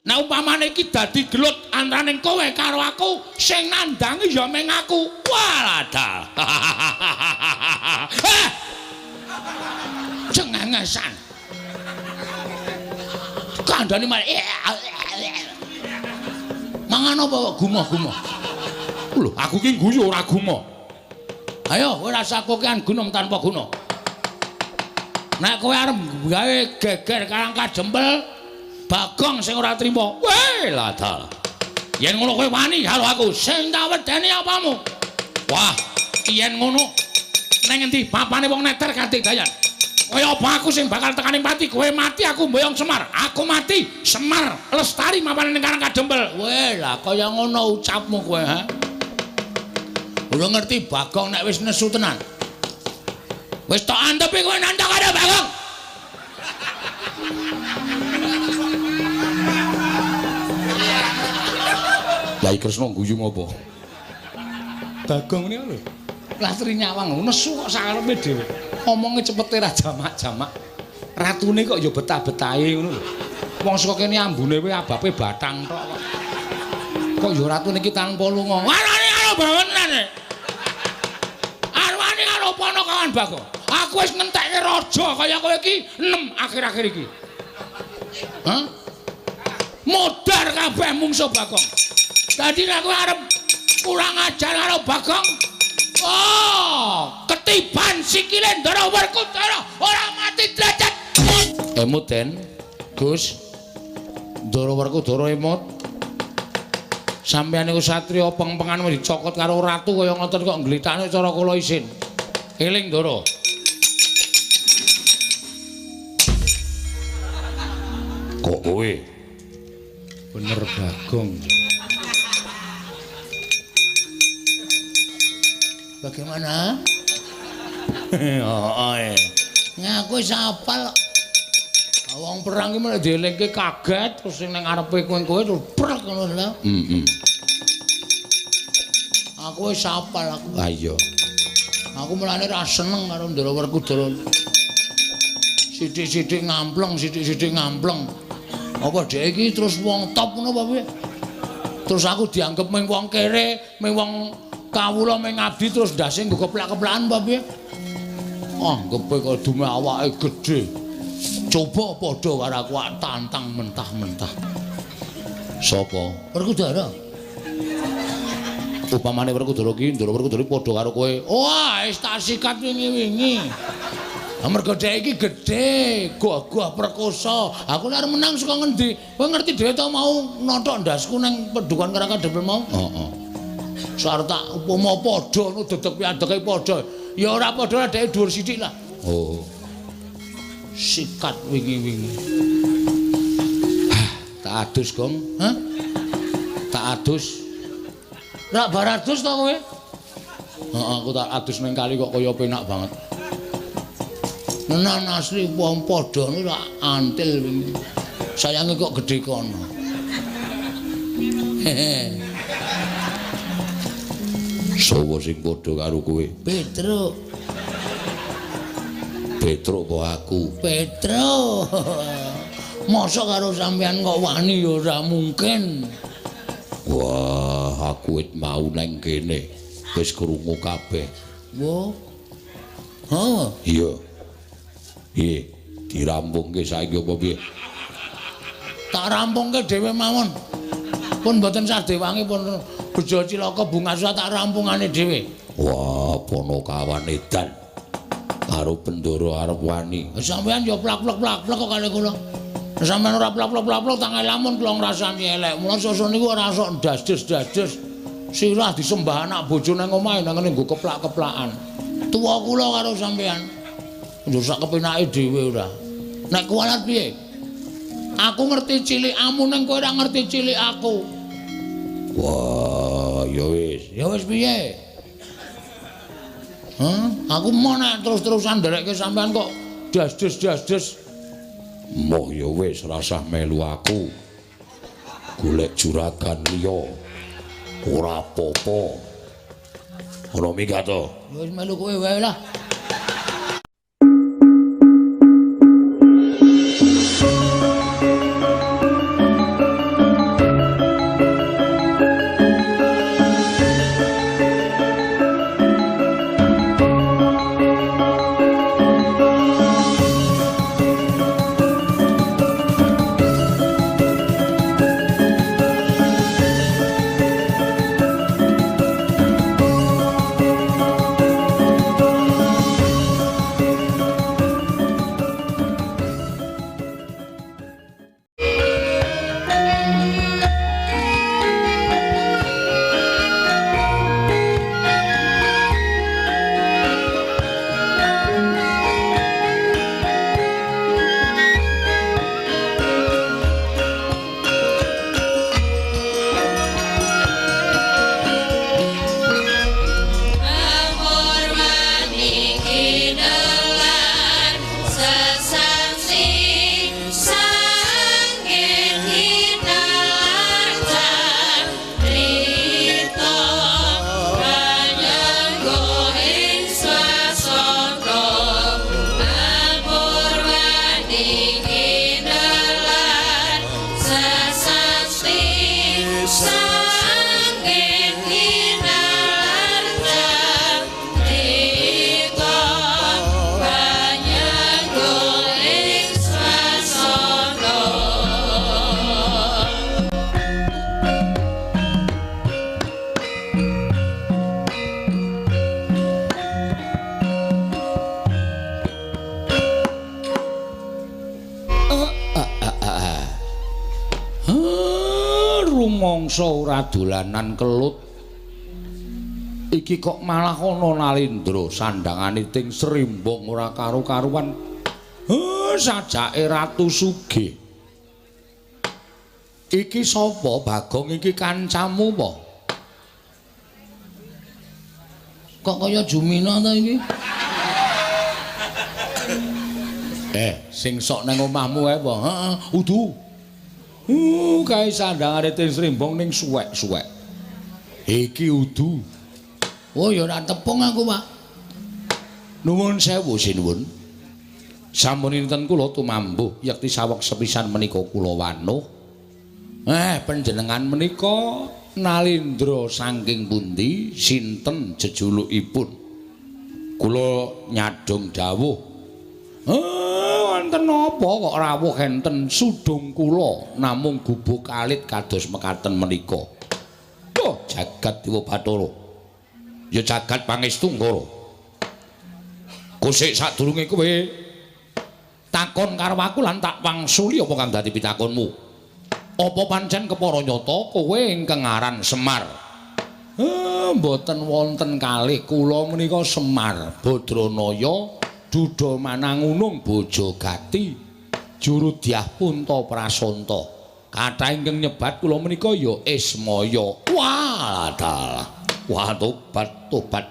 Nah upamane iki dadi gelut antaraning kowe karo aku sing nandangi ya meng aku. Waladal. Cengengesan. Kandhane malah mangan apa kok gumoh-gumoh. Lho, aku ki guyu ora gumoh. Ayo kowe rasa kokean gunung tanpa guna. Nek kowe arep gawe geger karang kajempel Bagong sing ora trima. Weh, ladal. Yen ngono kowe wani karo aku, sing tak wedeni apamu? Wah, yen ngono nang endi papane wong neter kanthi dayan. Kaya apa aku sing bakal tekani mati, kowe mati aku mboyong Semar. Aku mati, Semar lestari mapane ning karang kadempel. Weh, lah kaya ngono ucapmu kowe, ha? Ora ngerti Bagong nek wis nesu tenan. Wis tok antepi kowe nandhang karo Bagong. Lai Kresna guyu ngopo? Bagong niku lho. Lastri nyawang nesu kok sakarepe dhewe. Omonge cepete ra jamak-jamak. Ratune kok ya betah-betahe ngono lho. Wong saka kene ambune wae abape bathang tok kok. Kok ya ratune iki tanpa lunga. Warane karo bawenan. Arwani karo ponokawan Bagong. Aku wis ngentekke raja kaya kowe iki enem akhir-akhir iki. Hah? Modar kabeh mungsuh Bagong. Dadi nek kowe arep kurang ajar karo Bagong, oh, ketiban sikile Ndara Werkudara ora mati derajat. Emut Den, Gus. Ndara Werkudara emut. Sampeyan niku satriya peng-pengan wis dicokot karo ratu kaya ngoten kok ngglitakne cara kula isin. Eling Ndara. Kok kowe? Bener Bagong. Bagaimana? Heeh. Ngaku wis apal. Wong perang iki malah dielingke kaget terus sing nang ngarepe kowe terus brek ngono lho. Heeh. Aku wis apal aku. Ha iya. Aku mulane ra seneng karo Ndara Werkudara. Sithik-sithik ngampleng, sithik-sithik ngampleng. Apa dhek iki terus wong top ngono apa piye? Terus aku dianggep mung wong kere, mung wong kawula mung ngabdi terus ndase nggo keplak-keplakan apa piye? Anggepe kok dume awake gedhe. Coba padha karo aku tantang mentah-mentah. Sapa? Werkudara. Upamane Werkudara ki, Ndara Werkudara padha karo kowe. Wah, wis tak sikat wingi-wingi. Amarga dhek iki gedhe, gagah perkosa. Aku nek menang saka ngendi? Kowe ngerti dhewe ta mau nothok ndasku nang pendukan Karang Kadempel mau? Heeh. Sarep tak upama padha ngono dedeg piadeke padha. Ya ora padha dhek dhuwur sithik lah. Oh. Sikat wingi-wingi. Tak adus, Gong. Hah? Tak adus. Rak bar adus ta kowe? Heeh, aku tak adus ning kali kok kaya penak banget. Menan asli wong padha niku tak antil wingi. Sayange kok gedhe kono. Sowo sing padha karo kowe? Petruk. Petruk apa aku? Petruk. Mosok karo sampean kok wani ya ora mungkin. Wah, aku wit mau nang kene. Wis krungu kabeh. Wo. Oh, iya. Piye? Dirampungke saiki apa piye? Tak rampungke dhewe mawon. Pun mboten sadewangi pun bejo cilaka bungasa tak rampungane dhewe. Wah, ponokawan edan. Karo Bendara arep wani. Sampeyan ya plak-plak-plak kok kali kula. Sampeyan ora plak-plak-plak tak lamun kula ngrasani elek. Mula sosok niku ora sok dasdes-dasdes. Sirah disembah anak bojo nang omahe nang ngene nggo keplak-keplakan. Tuwa kula karo sampeyan. Yo sak kepenake dhewe ora. Nek kuwalat piye? Aku ngerti cilikmu ning kowe ora ngerti cilik aku. Wah, ya wis. Ya wis piye? Hah? Aku mau nek terus-terusan nderekke sampean kok dasdes-dasdes. Moh ya wis rasah melu aku. Golek juragan liya. Ora apa-apa. Ora minggat to. Wis melu kowe wae lah. Mangsa ora dolanan kelut iki kok malah ana Nalindra sandhangane ting Srimbang ora karo-karuan sajake Ratu Sugih iki sapa Bagong iki kancamu apa kok kaya Jumina ta iki sing sok nang omahmu ae apa heeh udu kae sandhangane ting Srimbang ning suwek-suwek. Iki udu. Oh ya ora tepung aku, Pak. Nuwun sewu sinuwun. Sampun dinten kula tumambuh yekti saweg sepisan menika kula wanuh. Panjenengan menika Nalindra saking pundi? Sinten jejulukipun? Kula nyadong dawuh. Wonten napa kok rawuh enten sudung kula namung gubuk alit kados mekaten menika. Oh, jagat Dewa Bathara. Ya jagat pangestu Nggara. Kusik sadurunge kowe takon karo aku lan tak wangsuli apa kang dadi pitakonmu. Apa pancen kepara nyata kowe ingkang aran Semar? Mboten wonten kalih kula menika Semar Badranaya Duda Manangunung Bojogati Jurudyah Punta Prasanta kathah ingkang nyebat kula menika ya Ismaya wah tobat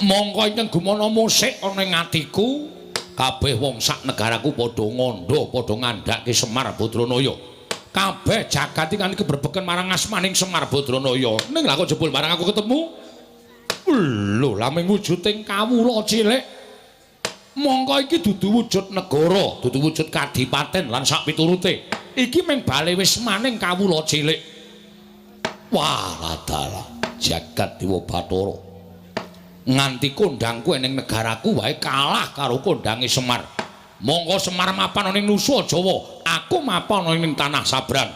mongko ingkang gumana musik ana ing atiku kabeh wong sak negaraku padha ngandha padha ngandhake Semar Badranaya kabeh jagat iki kan keberbeken marang asmaning Semar Badranaya ning lha kok jebul marang aku ketemu lho laming wujuding kawula cilik mongko iki dudu wujud negara dudu wujud kadipaten lan sak piturute iki mung bale wis maning kawula cilik wah adalah jagat Dewa Bathara nganti kondangku ning negaraku wae kalah karo kondange Semar mongko Semar mapan ning Nusa Jawa aku mapan ning tanah Sabrang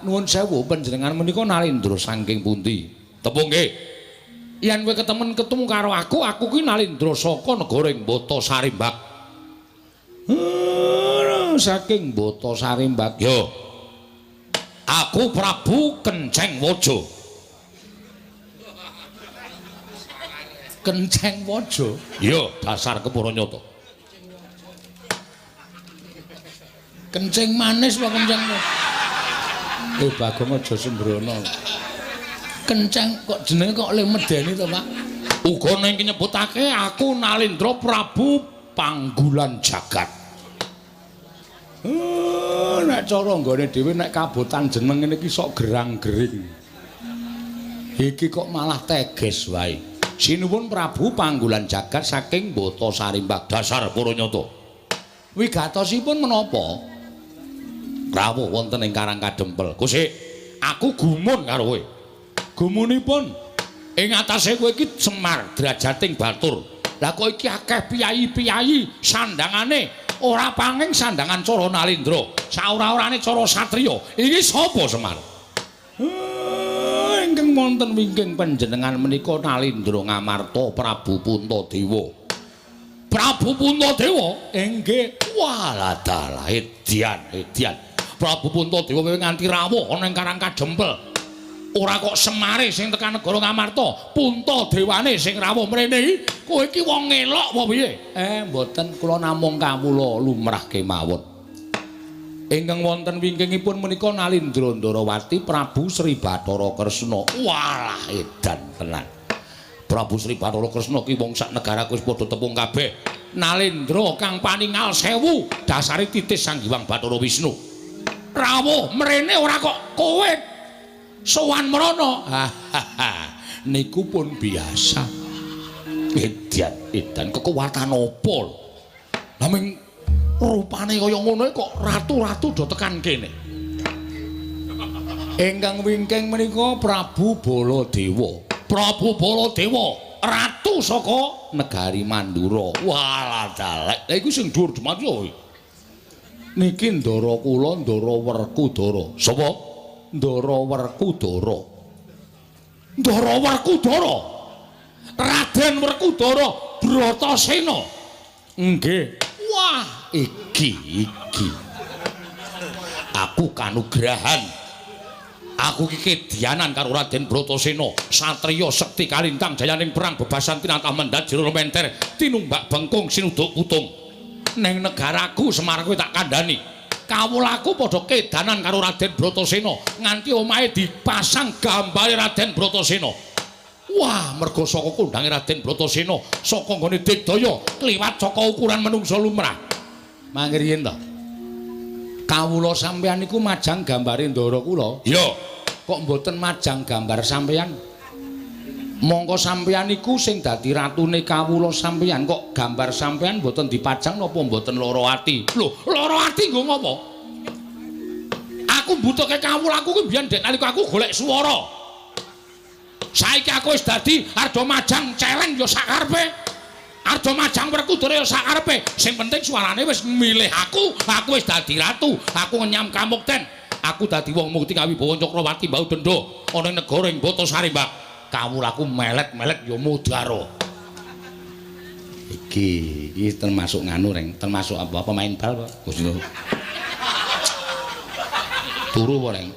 nuwun sewu panjenengan menika Nalindra saking pundi tepung nggih yen kowe ketemu karo aku kuwi Nalindra saka negara ing Bata Sarimbak. Saking Bata Sarimbak. Yo. Aku Prabu Kenceng Waja. Kenceng Waja. Yo, dasar kepara nyata. Kenceng manis apa kenceng? Bagong aja sembrono. Kenceng kok jenenge kok le medeni to, Pak? Uga ning nyebutake aku Nalindra Prabu Panggulan Jagat. Nek cara nggone dhewe nek kabotan jeneng ngene iki sok gerang-gering. Iki kok malah teges wae. Sinuwun Prabu Panggulan Jagat saking Bata Sarimbak dasar para nyata. Wigatosipun menapa? Rawuh wonten ing Karang Kadempel. Kusik, aku gumun karo kowe. Gumunipun ing atase kowe iki Semar drajating batur. Lah kok iki akeh piyayi-piyayi sandhangane ora panging sandhangan cara Nalindra. Saora-orane cara satriya. Iki sapa Semar? Ingkang wonten wingking panjenengan menika Nalindra Ngamarta Prabu Puntadewa. Prabu Puntadewa? Inggih. Walah edian. Prabu Puntadewa nganti rawuh ana ing Karang Kadempel. Ora kok Semare sing tekan negara Ngamarta, Puntadewane sing rawuh mrene iki. Kowe iki wong elok apa piye? Mboten kula namung kawula lumrah kemawon. Ingkang wonten wingkingipun menika Nalindra Ndarawati Prabu Sri Bathara Kresna. Walah edan tenan. Prabu Sri Bathara Kresna ki wong sak negaraku wis padha tepung kabeh. Nalindra kang paningal sewu dasare titis Sang Hyang Bathara Wisnu. Rawuh mrene ora kok kowe sowan mrono. Niku pun biasa. Edan kekuwatan apa? Naming Rupane kaya ngono kok ratu-ratu do tekan kene. Ingkang wingking menika Prabu Baladewa. Prabu Baladewa, ratu saka negari Mandura. Walah dalek. Lha iku sing dhuwur demat yo. Niki Ndara kula Ndara Werkudara. Sapa? Ndara Werkudara. Ndara Werkudara. Raden Werkudara Bratasena. Nggih. Wah, iki. Aku kanugrahan. Aku iki kedhianan karo Raden Bratasena, satriya sekti kalintang jayaning perang bebasan tinatah mendat jero menter tinumbak bengkung sinuduk putung. Neng negaraku Semar kuwi tak kandhani. Kawulaku padha kedanan karo Raden Bratasena nganti omahe dipasang gambare Raden Bratasena. Wah, mergo saka kondange Raden Bratasena saka nggone Digdaya kliwat saka ukuran menungsa lumrah. Mangke riyen to. Kawula sampeyan niku majang gambare Ndara kula. Iya. Kok mboten majang gambar sampeyan? Mongko sampeyan niku sing dadi ratune kawula sampeyan kok gambar sampeyan mboten dipajang napa mboten lara ati? Lho, lara ati nggo ngopo? Aku mbutuhke kawulaku kuwi biyen dek nalika aku golek swara. Saiki aku wis dadi arep majang celeng ya sakarepe. Arep majang Werkudara ya sakarepe. Sing penting suarane wis milih aku wis dadi ratu. Aku ngenyam kamukten. Aku dadi wong mukti kawibawa Cakrawati Mbau Denda ana ing negara ing Batasari, Mbak. Kawulaku melet-melet ya mudhara. Iki termasuk nganu reng, termasuk apa pemain bal, Pak. Turu apa reng?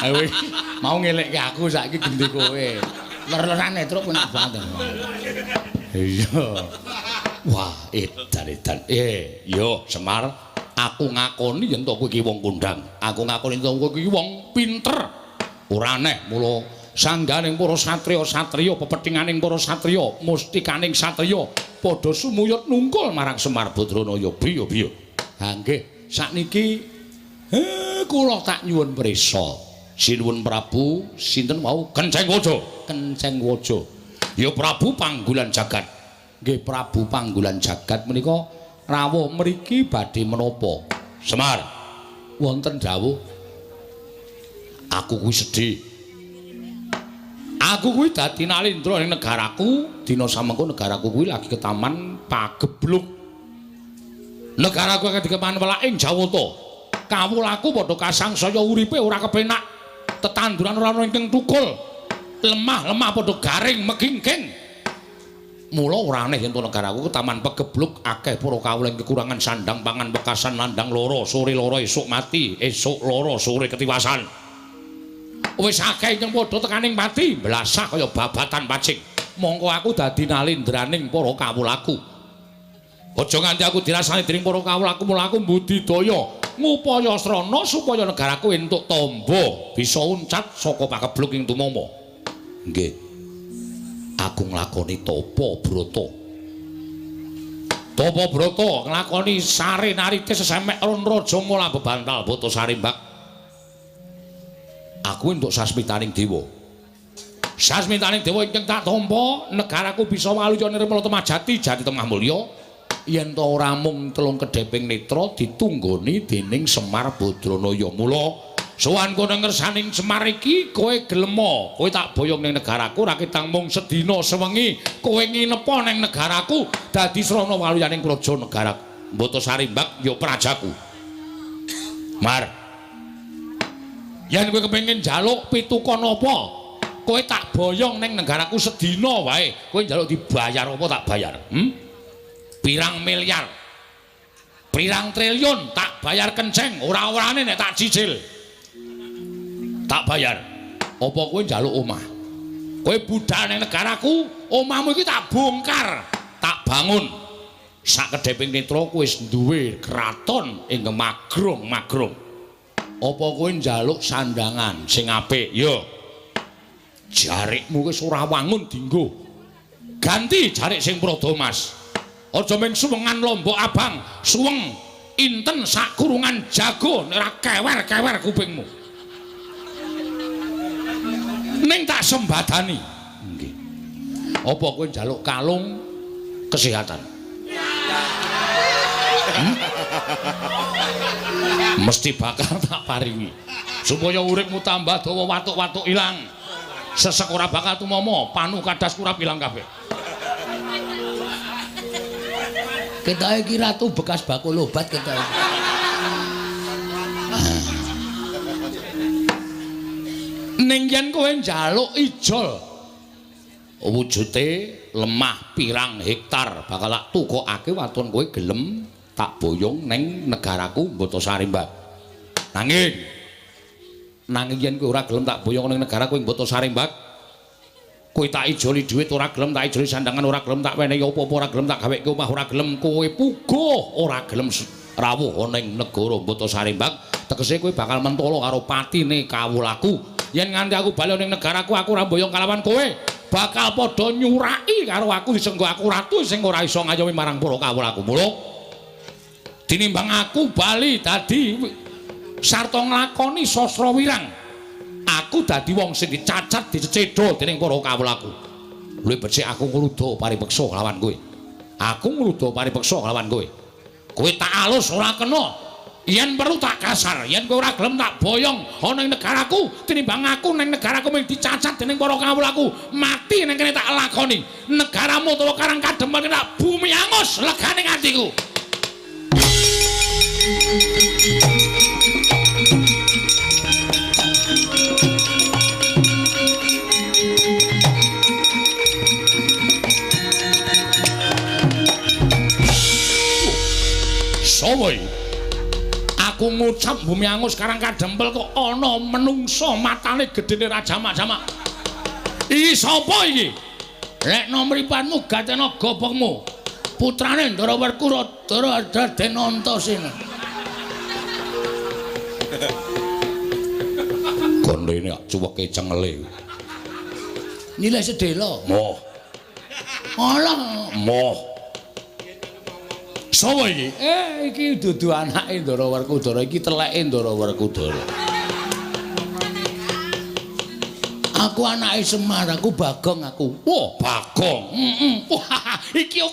Ayo mau ngelekke aku saiki gendhe kowe. Ler-lerane truk enak banget. Iya. Wah, edan-edan. Yo Semar, aku ngakoni yen to kowe iki wong kondang. Aku ngakoni to kowe iki wong pinter. Ora aneh mula sangganing para satriya-satriya, pepethinganing para satriya, mustikaning satriya padha sumuyut nungkul marang Semar Badranaya. Biya-biya. Ha nggih, sakniki kula tak nyuwun prisa. Sinuwun Prabu sinten wau? Kenceng Waja. Kenceng Waja. Ya Prabu Panggulan Jagat. Nggih Prabu Panggulan Jagat menika rawuh mriki badhe menapa? Semar. Wonten dawuh. Aku kuwi sedih. Aku kuwi dadi nalindra ning negaraku, dina samengko negaraku kuwi lagi ketaman pagebluk. Negaraku dikeman welaking Jawata. Kawulaku padha kasangsaya uripe ora kepenak. Tetanduran ora ana ingkang tukul. Lemah-lemah padha garing megingking. Mula ora aneh yen to negaraku ketaman pagebluk akeh para kawula kekurangan sandang pangan bekasan landang lara, sore lara esuk mati, esuk lara sore ketiwasan. Wis akeh ingkang padha tekaning mati, blasah kaya babatan pacing. Mongko aku dadi nalindraning para kawulaku. Aja nganti aku dirasani dening para kawulaku, mula aku mbudidaya ngupaya srana supaya negaraku entuk tamba bisa uncat saka pakebluk ing tumama. Nggih. Aku nglakoni tapa brata. Tapa brata nglakoni sare narite sesemek ron raja mola bebantal Batasari, Mbak. Aku entuk sasmitaning dewa. Sasmitaning dewa ingkang tak tampa, negaraku bisa waluya nirmala temajati jati temah mulya. Yen to ora mung telung kedheping netra ditunggoni dening Semar Badranaya. Mula sowan kono ngersaning Semar iki kowe gelem, kowe tak boyong ning negaraku ra ketang mung sedina sewengi kowe nginepa ning negaraku dadi srana waluyaning praja negaraku. Batasari, Mbak, ya prajaku. Mar. Yen kowe kepengin njaluk pitukon apa? Kowe tak boyong ning negaraku sedina wae. Kowe njaluk dibayar apa tak bayar? Pirang miliar, pirang triliun tak bayar kenceng, ora-orane nek tak cicil tak bayar. Apa kowe njaluk omah? Kowe budal ning negaraku, omahmu iki tak bongkar, tak bangun. Sak kedheping netra kowe wis duwe kraton ing magrong-magrong. Apa kowe njaluk sandangan sing apik? Yo. Jarikmu wis ora wangun dienggo. Ganti jarik sing prada Mas. Aja mung suwengan lombok abang, suweng inten sak kurungan jago nek ora kewer-kewer kupingmu. Ning tak sembadani. Nggih. Apa kowe njaluk kalung kesehatan? Mesti bakal tak paringi supaya uripmu tambah dawa watuk-watuk ilang. Sesek ora bakal tumomo, panu kadas kurap ilang kabeh. Ketoke iki ratu bekas bakul obat ketoke. Ning yen kowe njaluk ijol wujude lemah pirang hektar bakal tak tukokake waton kowe gelem tak boyong ning negaraku Botosarimbat. Nanging yen kowe ora gelem tak boyong ning negaraku ing Botosarimbat, kowe tak ijoli dhuwit ora gelem, tak ijoli sandangan ora gelem, tak wenehi apa-apa ora gelem, tak gaweke omah ora gelem, kowe puguh ora gelem rawuh ning negara Botosarimbat, tegese kowe bakal mentolo karo patine kawulaku. Yen nganti aku bali ning negaraku aku ora boyong kalawan kowe, bakal padha nyuraki karo aku disenggo aku ratu sing ora iso ngayomi marang para kawulaku. Muluk tinimbang aku bali dadi sarta nglakoni sastra wirang, aku dadi wong sing dicacat dicecedha dening para kawulaku. Luwih becik aku ngruda paripeksa kelawan kowe. Aku ngruda paripeksa kelawan kowe. Kowe tak alus ora kena. Yen perlu tak kasar, yen kowe ora gelem tak boyong ana ing negaraku, tinimbang aku ning negaraku mung dicacat dening para kawulaku, mati ning kene tak lakoni. Negaramu utawa Karang Kadempel tak bumi angus legane atiku. Sowoy aku ngucap bumi angus Karang Kadempel kok ana menungso matane gedene rajamak-jamak. Iki sapa iki? Lek nomripanmu gatena gobokmu. Putrane Ndara Werkudara Raden Antasena. Gondene cuweke cengele. Nilai sedela. Moh. Alah, moh. Sapa iki? Iki dudu anake Ndara Werkudara, iki teleke Ndara Werkudara. Aku anake Semar, aku Bagong aku. Wah, Bagong. Wah, iki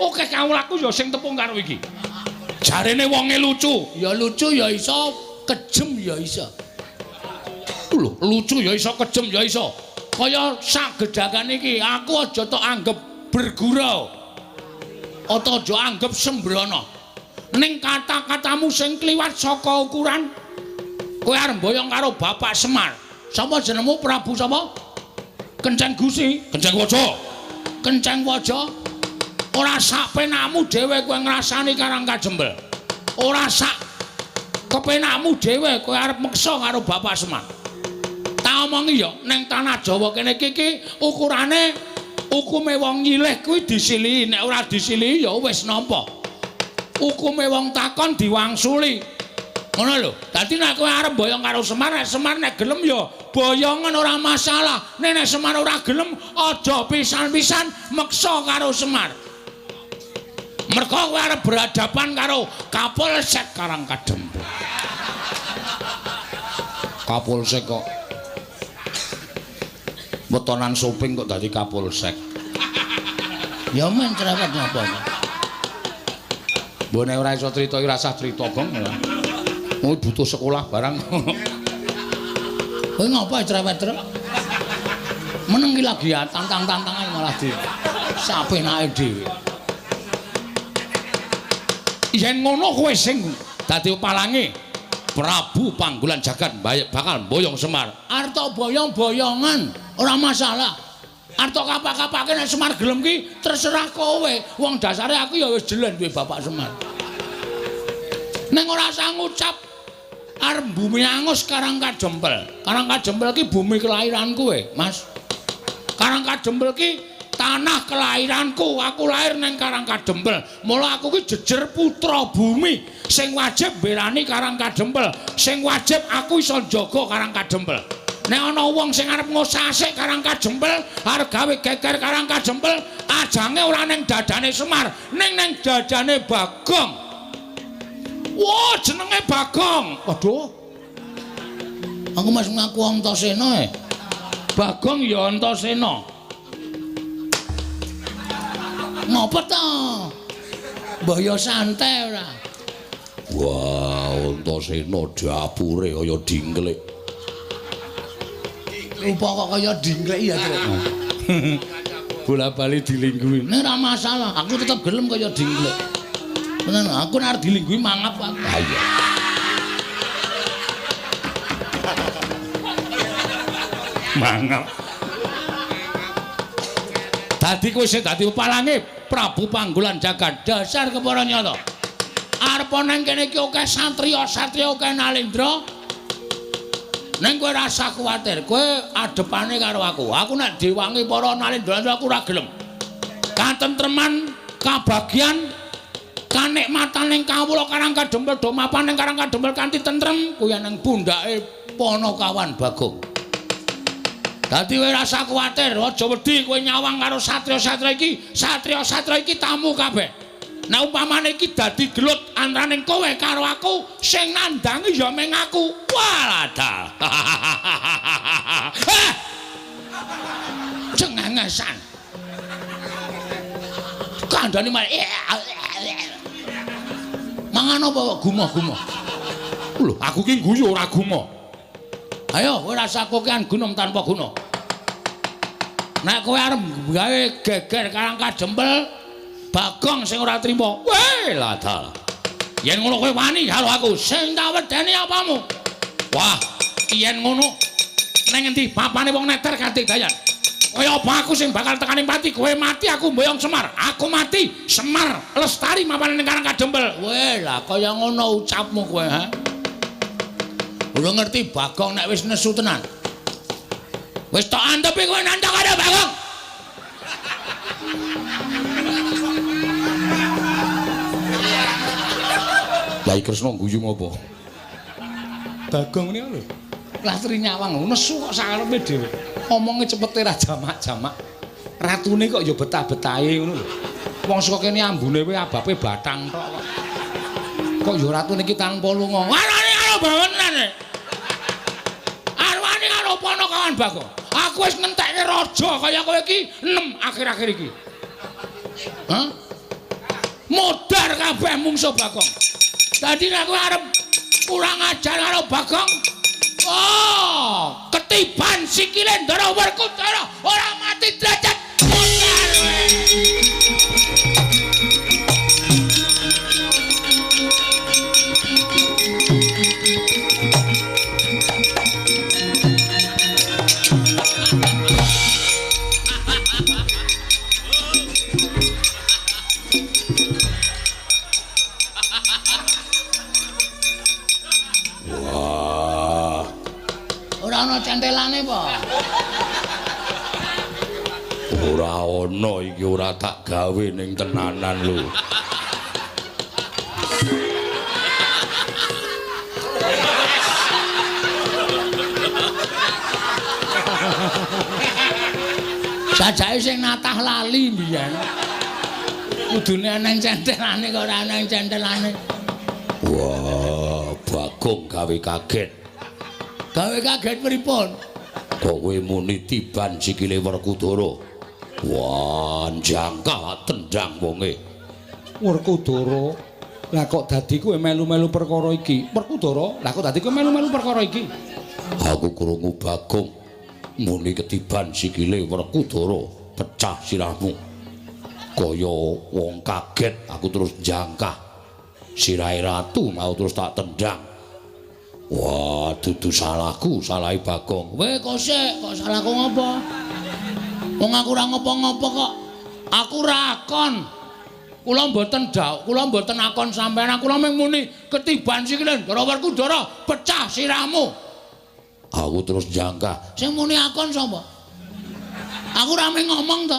oke kawulaku ya sing tepung karo iki. Jarene wonge lucu. Ya lucu ya iso, kejem ya iso. Lho, lucu ya iso, kejem ya iso. Kaya sak gedhagan iki, aku aja tok anggap bergurau. Ata aja anggap sembrono. Ning kata-katamu sing kliwat saka ukuran, kowe arep boyong karo Bapak Semar. Sapa jenengmu? Prabu sapa? Kenceng Gusi, Kenceng Waja. Kenceng Waja. Ora sak penakmu dhewe kowe ngrasani Karang Kadempel. Ora sak kepenakmu dhewe kowe arep meksa karo Bapak Semar. Tak omongi ya, ning tanah Jawa kene iki ukurane hukume wong nyilih kuwi disilihi, nek ora disilihi ya wis nampa. Hukume wong takon diwangsuli. Ngono lho. Dadi nek kowe arep boyong karo Semar, nek Semar nek gelem ya boyongan ora masalah. Nek Semar ora gelem aja pisan-pisan meksa karo Semar. Mergo kowe arep berhadapan karo Kapolsek Karang Kadempel. Kapolsek kok wetonan Soping kok dadi Kapolsek. Ya men cerewet napa. Mbone ora iso crita iki rasah crita bong. Oh butuh sekolah barang. Kowe ngapa cerewet terus? Meneng iki lagi tantang-tantangan malah di sapenake dhewe. Yen ngono kowe sing dadi palange Prabu Panggulan Jagat bakal boyong Semar. Arta boyong-boyongan ora masalah. Arta kapak-kapake nek Semar gelem ki terserah kowe. Wong dasare aku ya wis jelen duwe Bapak Semar. Ning ora usah ngucap arep bumi angus Karang Kadempel. Karang Kadempel ki bumi kelahiran kowe, Mas. Karang Kadempel ki tanah kelahiranku. Aku lahir ning Karang Kadempel. Mula aku ki jejer putra bumi sing wajib mbelani Karang Kadempel. Sing wajib aku iso njaga Karang Kadempel. Nek ana wong sing arep ngosasik Karang Kadempel, arep gawe geger Karang Kadempel, ajange ora ning dadane Semar, ning dadane Bagong. Wah, jenenge Bagong. Waduh. Aku mas ngaku Antasena e. Bagong ya Antasena. Ngopo to? Mbah ya santai ora. Wah, Antasena dapure kaya dingklek. Rupa kok kaya dingklek ya, Tru. Bola-bali dilingguhi. Nek ora masalah, aku tetep gelem kaya dingklek. Tenan, aku nek arep dilingguhi mangap aku. Ah iya. Mangap. Dadi kowe sing dadi palange Prabu Panggolan Jagat dasar kepara nyata. Arep nang kene iki akeh satriya akeh Nalendra. Neng kowe rasa kuwatir, kowe adepane karo aku. Aku nek diwangi para Nalendra aku ora gelem. Katentreman, kabagian, kanikmatan ning kawula Karang Kadempel do mapan ning Karang Kadempel kanthi tentrem kuwi nang pundhake Panakawan Bagong. Dadi kowe rasa kuwatir, aja wedi kowe nyawang karo satriya-satriya iki. Satriya-satriya iki tamu kabeh. Nah umpamane iki dadi gelut antaraning kowe karo aku, sing nandangi ya meng aku. Waladal. Cengengesan. Kandhane malah mangan apa kok gumoh-gumoh. Lho, aku ki guyu ora gumoh. Ayo, kowe rasa kokean gunung tanpa guna. Nek kowe arep gawe geger Karang Kadempel, Bagong sing ora trima. Weh, ladal. Yen ngono kowe wani karo aku, sing tak wedeni apamu? Wah, yen ngono nang endi papane wong neter kanthi dayan. Kaya apa aku sing bakal tekani pati, kowe mati aku mboyong Semar. Aku mati, Semar lestari mapane ning Karang Kadempel. Weh, lah kaya ngono ucapmu kowe, ha? Ora ngerti Bagong nek wis nesu tenan. Wis tok antepi kowe nandhang karo Bagong. Lai Kresna guyu ngopo? Bagong niku lho. Lastri nyawang nesu kok sakarepe dhewe. Omonge cepete ra jamak-jamak. Ratune kok ya betah-betahe ngono lho. Wong saka kene ambune kowe abape bathang tok kok. Kok ya ratune iki tanpa lunga. Arane karo bawenan. Arwani karo Panakawan Bagong. Aku wis ngentekke raja kaya kowe iki 6 akhir-akhir iki. Hah? Modar kabeh mungsuh Bagong. Dadi nek kowe arep kurang ajar karo Bagong, oh, ketiban sikile Ndara Werkudara ora mati derajat modar. Ana centelane apa? Ora ana iki ora tak gawe ning tenanan lho. Sajake sing natah lali mbiyen. Kudune ana centelane kok ora ana centelane. Wah, Bagong gawe kaget. Gawe kaget pripun? Kok kowe muni tiban sikile Werkudara. Wah, jangka tendang wonge. Werkudara. Lah kok dadi kowe melu-melu perkara iki? Werkudara, lah kok dadi kowe melu-melu perkara iki? Aku krungu Bagong muni ketiban sikile Werkudara, pecah sirahmu. Kaya wong kaget aku terus jangkah. Sirahe ratu mau terus tak tendang. Wah, dudu salahku, salahe Bagong. Weh, kok sik, kok salahku ngopo? Wong aku ora ngopo-ngopo kok. Aku ra akon. Kula mboten kula mboten akon sampeyan. Kula mung muni ketiban sikile Ndara Werkudara, pecah sirahmu. Aku terus jangka. Sing muni akon sapa? Aku ora mung ngomong to.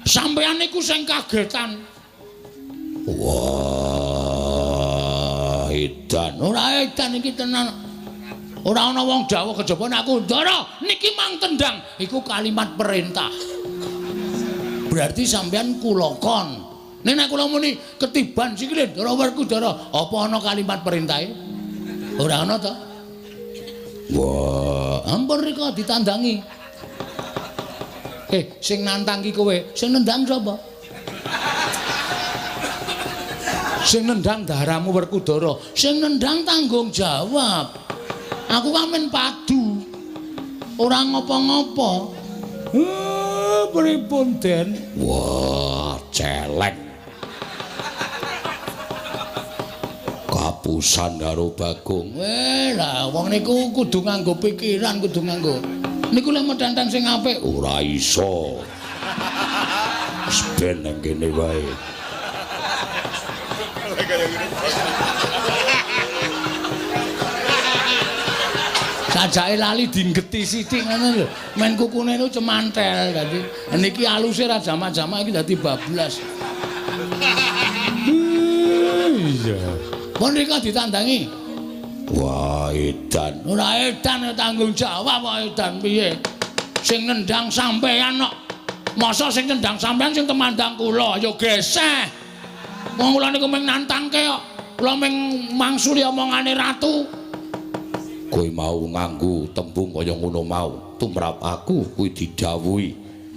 Sampeyan niku sing kagetan. Wah, edan. Ora edan iki tenan. Ora ana wong Jawa kejaba nek aku Ndara niki mang tendang. Iku kalimat perintah. Berarti sampeyan kula kon. Nek kula muni ketiban sikile Ndara Werkudara, apa ana kalimat perintahe? Ora ana to? Wah, ampun rika ditandangi. Sing nantang ki kowe, sing nendang sapa? Sing nendang daharamu Werkudara, sing nendang tanggung jawab. Aku kamen padu. Ora ngopo-ngopo. Pripun Den? Wah, celeng. Kapusan karo Bagong. Lah wong niku kudu nganggo pikiran, kudu nganggo. Niku lek medantang sing apik Ora iso. Wis ben nang kene wae. sajake lali dinggeti sithik ngono lho. Men kukune niku cemantel dadi. Niki aluse ra jamak-jamak iki dadi bablas. Iya. Pun rika ditandangi. Wah, edan. Ora edan tanggung jawab kok edan piye? Sing nendang sampean kok. Masa sing nendang sampean sing temandang kula ya geseh. Wong kula niku mung nantangke kok. Kula mung mangsuli omongane ratu. Kowe mau nganggo tembung kaya ngono mau tumrap aku kuwi didhawuhi.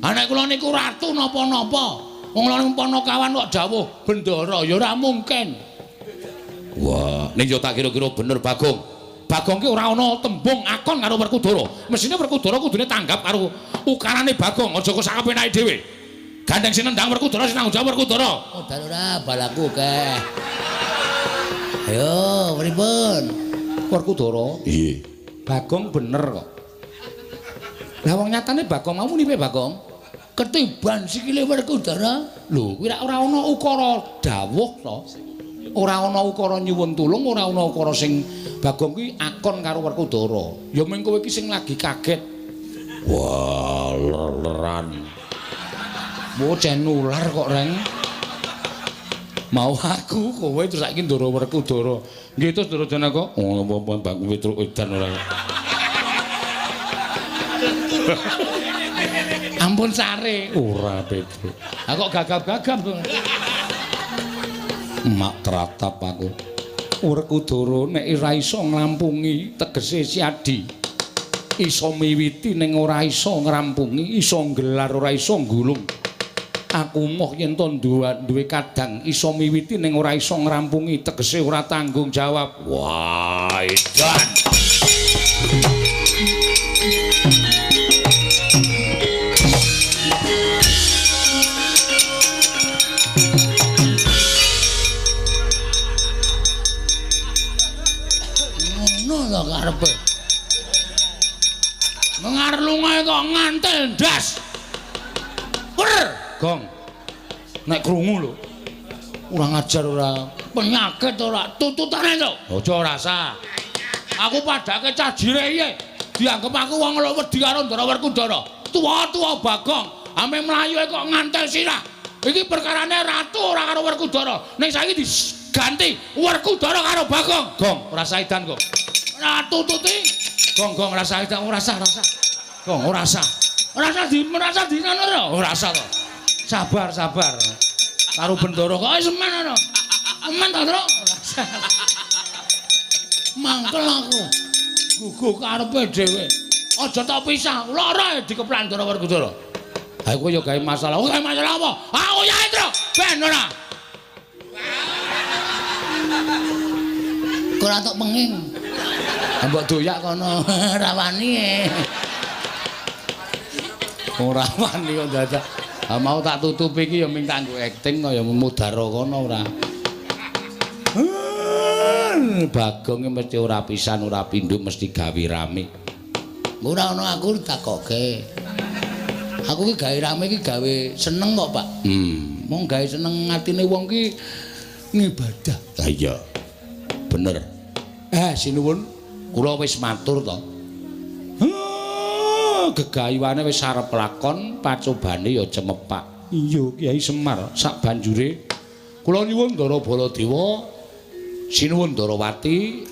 Anak kula niku ratu napa-napa. Wong kula niku Panakawan kok dawuh bendara ya ora mungkin. Wah, ning yo tak kira-kira bener Bagong. Bagong ki ora ana tembung akon karo Werkudara. Mesine Werkudara kudune tanggap karo ukarane Bagong, aja kok sak kepenake dhewe. Gandeng sing nendang Werkudara sing tanggung jawab Werkudara. Oh, dal ora balaku keh. Ayo, pripun? Werkudara? Iya. Bagong bener kok. Lah wong nyatane Bagong mau nipe Bagong? Ketiban sikile Werkudara. Lho, kuwi ora ana ukara dawuh to. Ora ana ukara nyuwun tulung, ora ana ukara sing Bagong kuwi akon karo Werkudara. Ya mung kowe iki sing lagi kaget. Wah, leran. Bocah nular kok, Reng. Mau aku kowe terus saiki ndoro Werkudara. Nggih terus ndoro Janaka. Oh, apa Bang Petruk edan ora. Ampun sare. Ora Petruk. Ah kok gagap-gagap to. Mak teratap aku. Werkudara nek ora iso nglampungi tegese siadi. Iso miwiti ning ora iso ngrampungi, iso nggelar ora iso nggulung. Aku moh yen to duwe kadang iso miwiti ning ora iso ngrampungi tegese ora tanggung jawab. Wah, edan. Ngono to karepe. Mengar lungae kok ngantel ndas. Wer, Gong. Nek krungu lho. Ora ngajar ora, penyakit ora, tututane to. Aja rasa. Aku padake cah jireye. Dianggep aku wong lho wedi karo Ndara Werkudara. Tuwa-tuwa Bagong, ame mlayu kok ngantel sirah. Iki perkarane ratu ora karo Werkudara. Ning saiki diganti Werkudara karo Bagong. Gong, rasa edan kok. Ora tututi. Gong rasa edan, ora rasa. Gong ora rasa. Merasa di ngono ora rasa to. Sabar. Karo Bendara kok semen ana. Semen to, Tru. Mangkel aku. Gugu karepe dhewe. Aja tak pisah. Lara dikeplan Ndara Werkudara. Ha kowe ya gawe masalah. Gawe masalah apa? Aku ya Tru. Ben ora. Kok ora tok penging. Mbok doyak kono rawani. Ora wani kok dadak. Ha mau tak tutupi iki ya ming tak nggo akting kaya mudhara kono ora. Bagong mesti ora pisan ora pindho mesti gawe rame. Ora ana aku takoke. Aku ki gawe rame ki gawe seneng kok, Pak. Mong gawe seneng atine wong ki ngibadah. Ha iya. Bener. Sinuwun kula wis matur to. Gegayuane wis arep lakon, pacobane ya cemepak. Iya, Kyai Semar, sak banjure kula nyuwun Ndara Baladewa, sinuwun Ndarawati,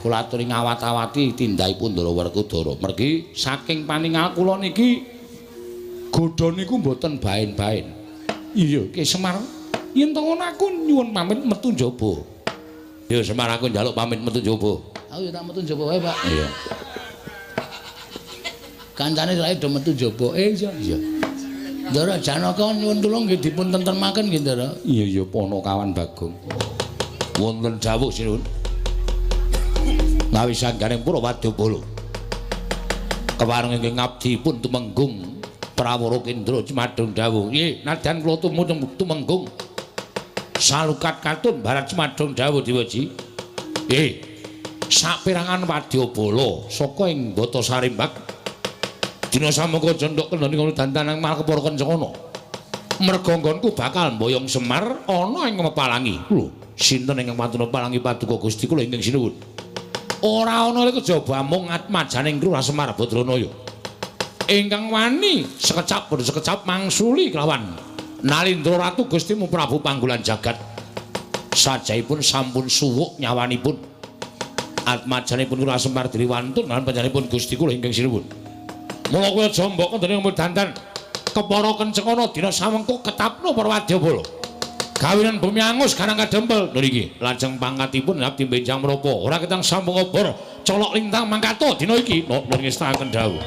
kula aturi ngawat-awati tindahipun Ndara Werkudara. Mergi saking paningal kula niki godha niku mboten baen-baen. Iya, Kyai Semar, yen to ngono aku nyuwun pamit metu njaba. Ya Semar aku njaluk pamit metu njaba. Aku ya tak metu njaba wae, Pak. Iya. Kancane lek do metu njaba. Iya. Ndara Janaka nyuwun tulung nggih dipun tentremaken nggih, Ndara. Iya Panakawan Bagong. Wonten dawuh sinuwun. Ngawi sangganing para wadyabala. Kewareng ingkang ngabdi pun tumenggung Prawara Kendra Cemadung dawuh. Nggih, nadyan kula tumenggung salukat katun barat Cemadung dawuh Dewaji. Saperangan wadyabala saka ing Bata Sarimbak dina samangka jendhok kendhani kono dantanang Malkepara Kencana. Merga nggonku bakal mboyong Semar ana ing Mepalangi. Lho, sinten ingkang pantuna palangi paduka Gusti kula ingkang sinuwun. Ora ana kejaba mung atmajaning Lurah Semar Badranaya. Ingkang wani sekecap boten sekecap mangsuli kelawan Nalindra Ratu Gustimu Prabu Panggulan Jagat. Sajaipun sampun suwuk nyawanipun. Atmajanipun Lurah Semar Driwantun lan panjenenganipun Gusti kula ingkang sinuwun. Mula kula jambak wonten ing dandan Kepara Kencana dina samengko ketapno para wadyabala. Kawinan bumi angus karang kadempel niki lajeng pangkatipun abdi benjang menapa ora ketang sampung obor colok lintang mangkato dina iki nuwun ngestaken dawuh.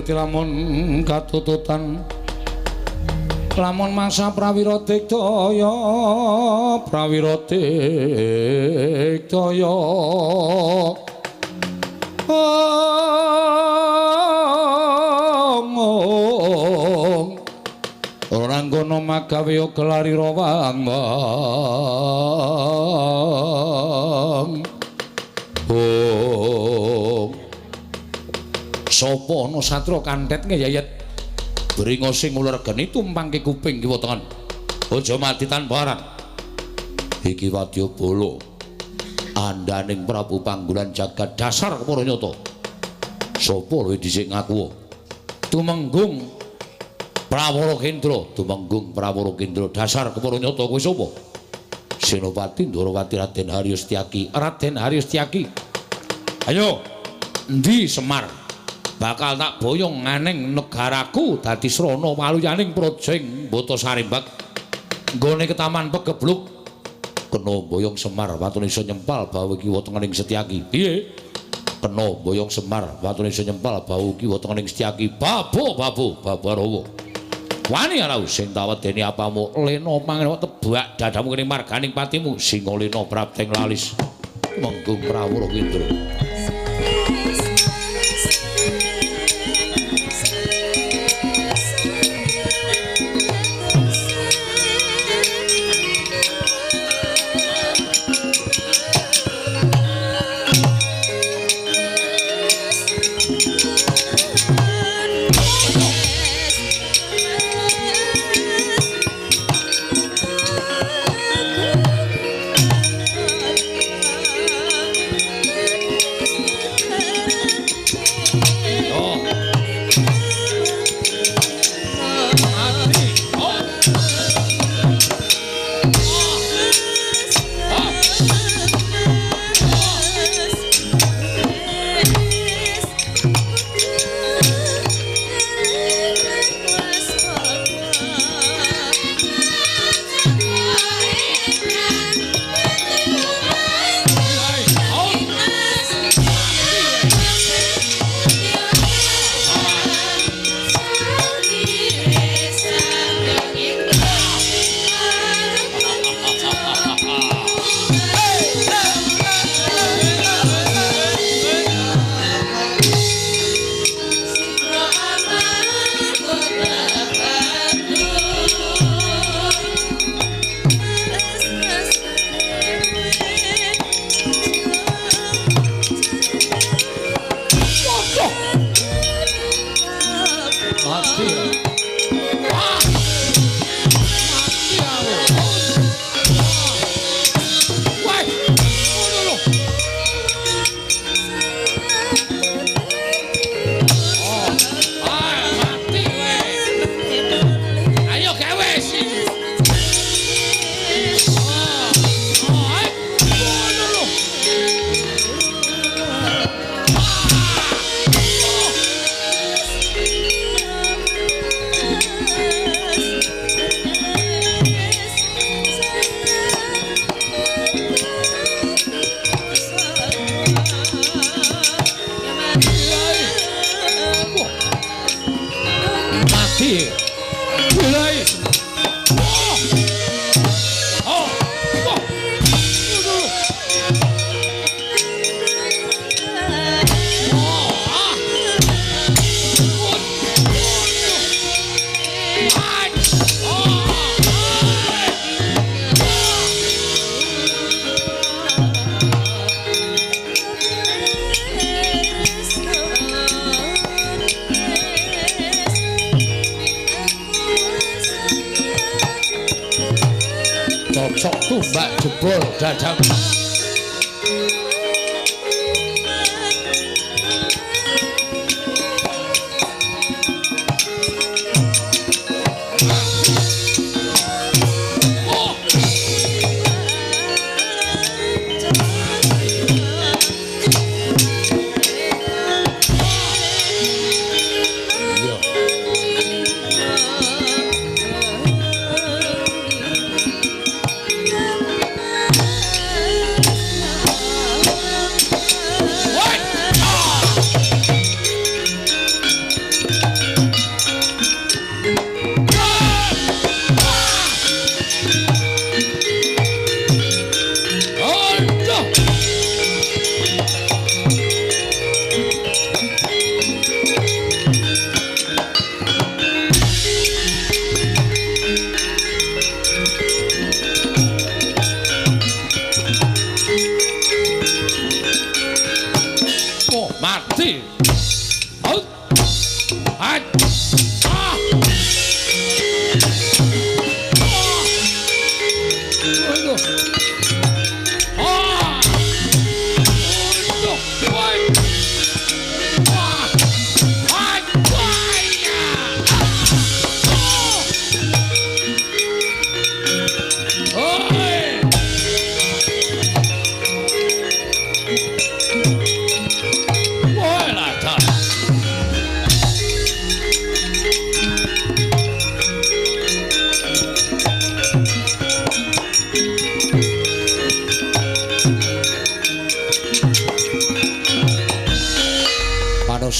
Lamun katututan lamun mangsa prawira digdaya ora ngono magawe gelari rawang sapa ana satra kanthet ngeyayet bringa sing uler geni tumpangke kuping kiwa tengen aja mati tanpa aran iki wadyabala andaning Prabu Panggulan Jagat dasar para nyata sapa luwih dhisik ngaku tumenggung Prawara Kendra dasar para nyata kowe sapa Senopati Ndrawati Raden Haryo Setyaki ayo endi Semar bakal tak boyong nganeng negaraku dadi srana waluyaning projeng Bata Sarimbak nggone ketaman pegebluk kena boyong Semar watune iso nyempal bau kiwa tengening Setyaki piye kena boyong Semar watune iso nyempal bau kiwa tengening Setyaki babarawa wani ana sing tawedeni apamu lena mangen tebak dadamu kene marganing patimu singa lena prapteng lalis menggung Prawara Kendra. Thank you. cocok tumbak jebol dadang.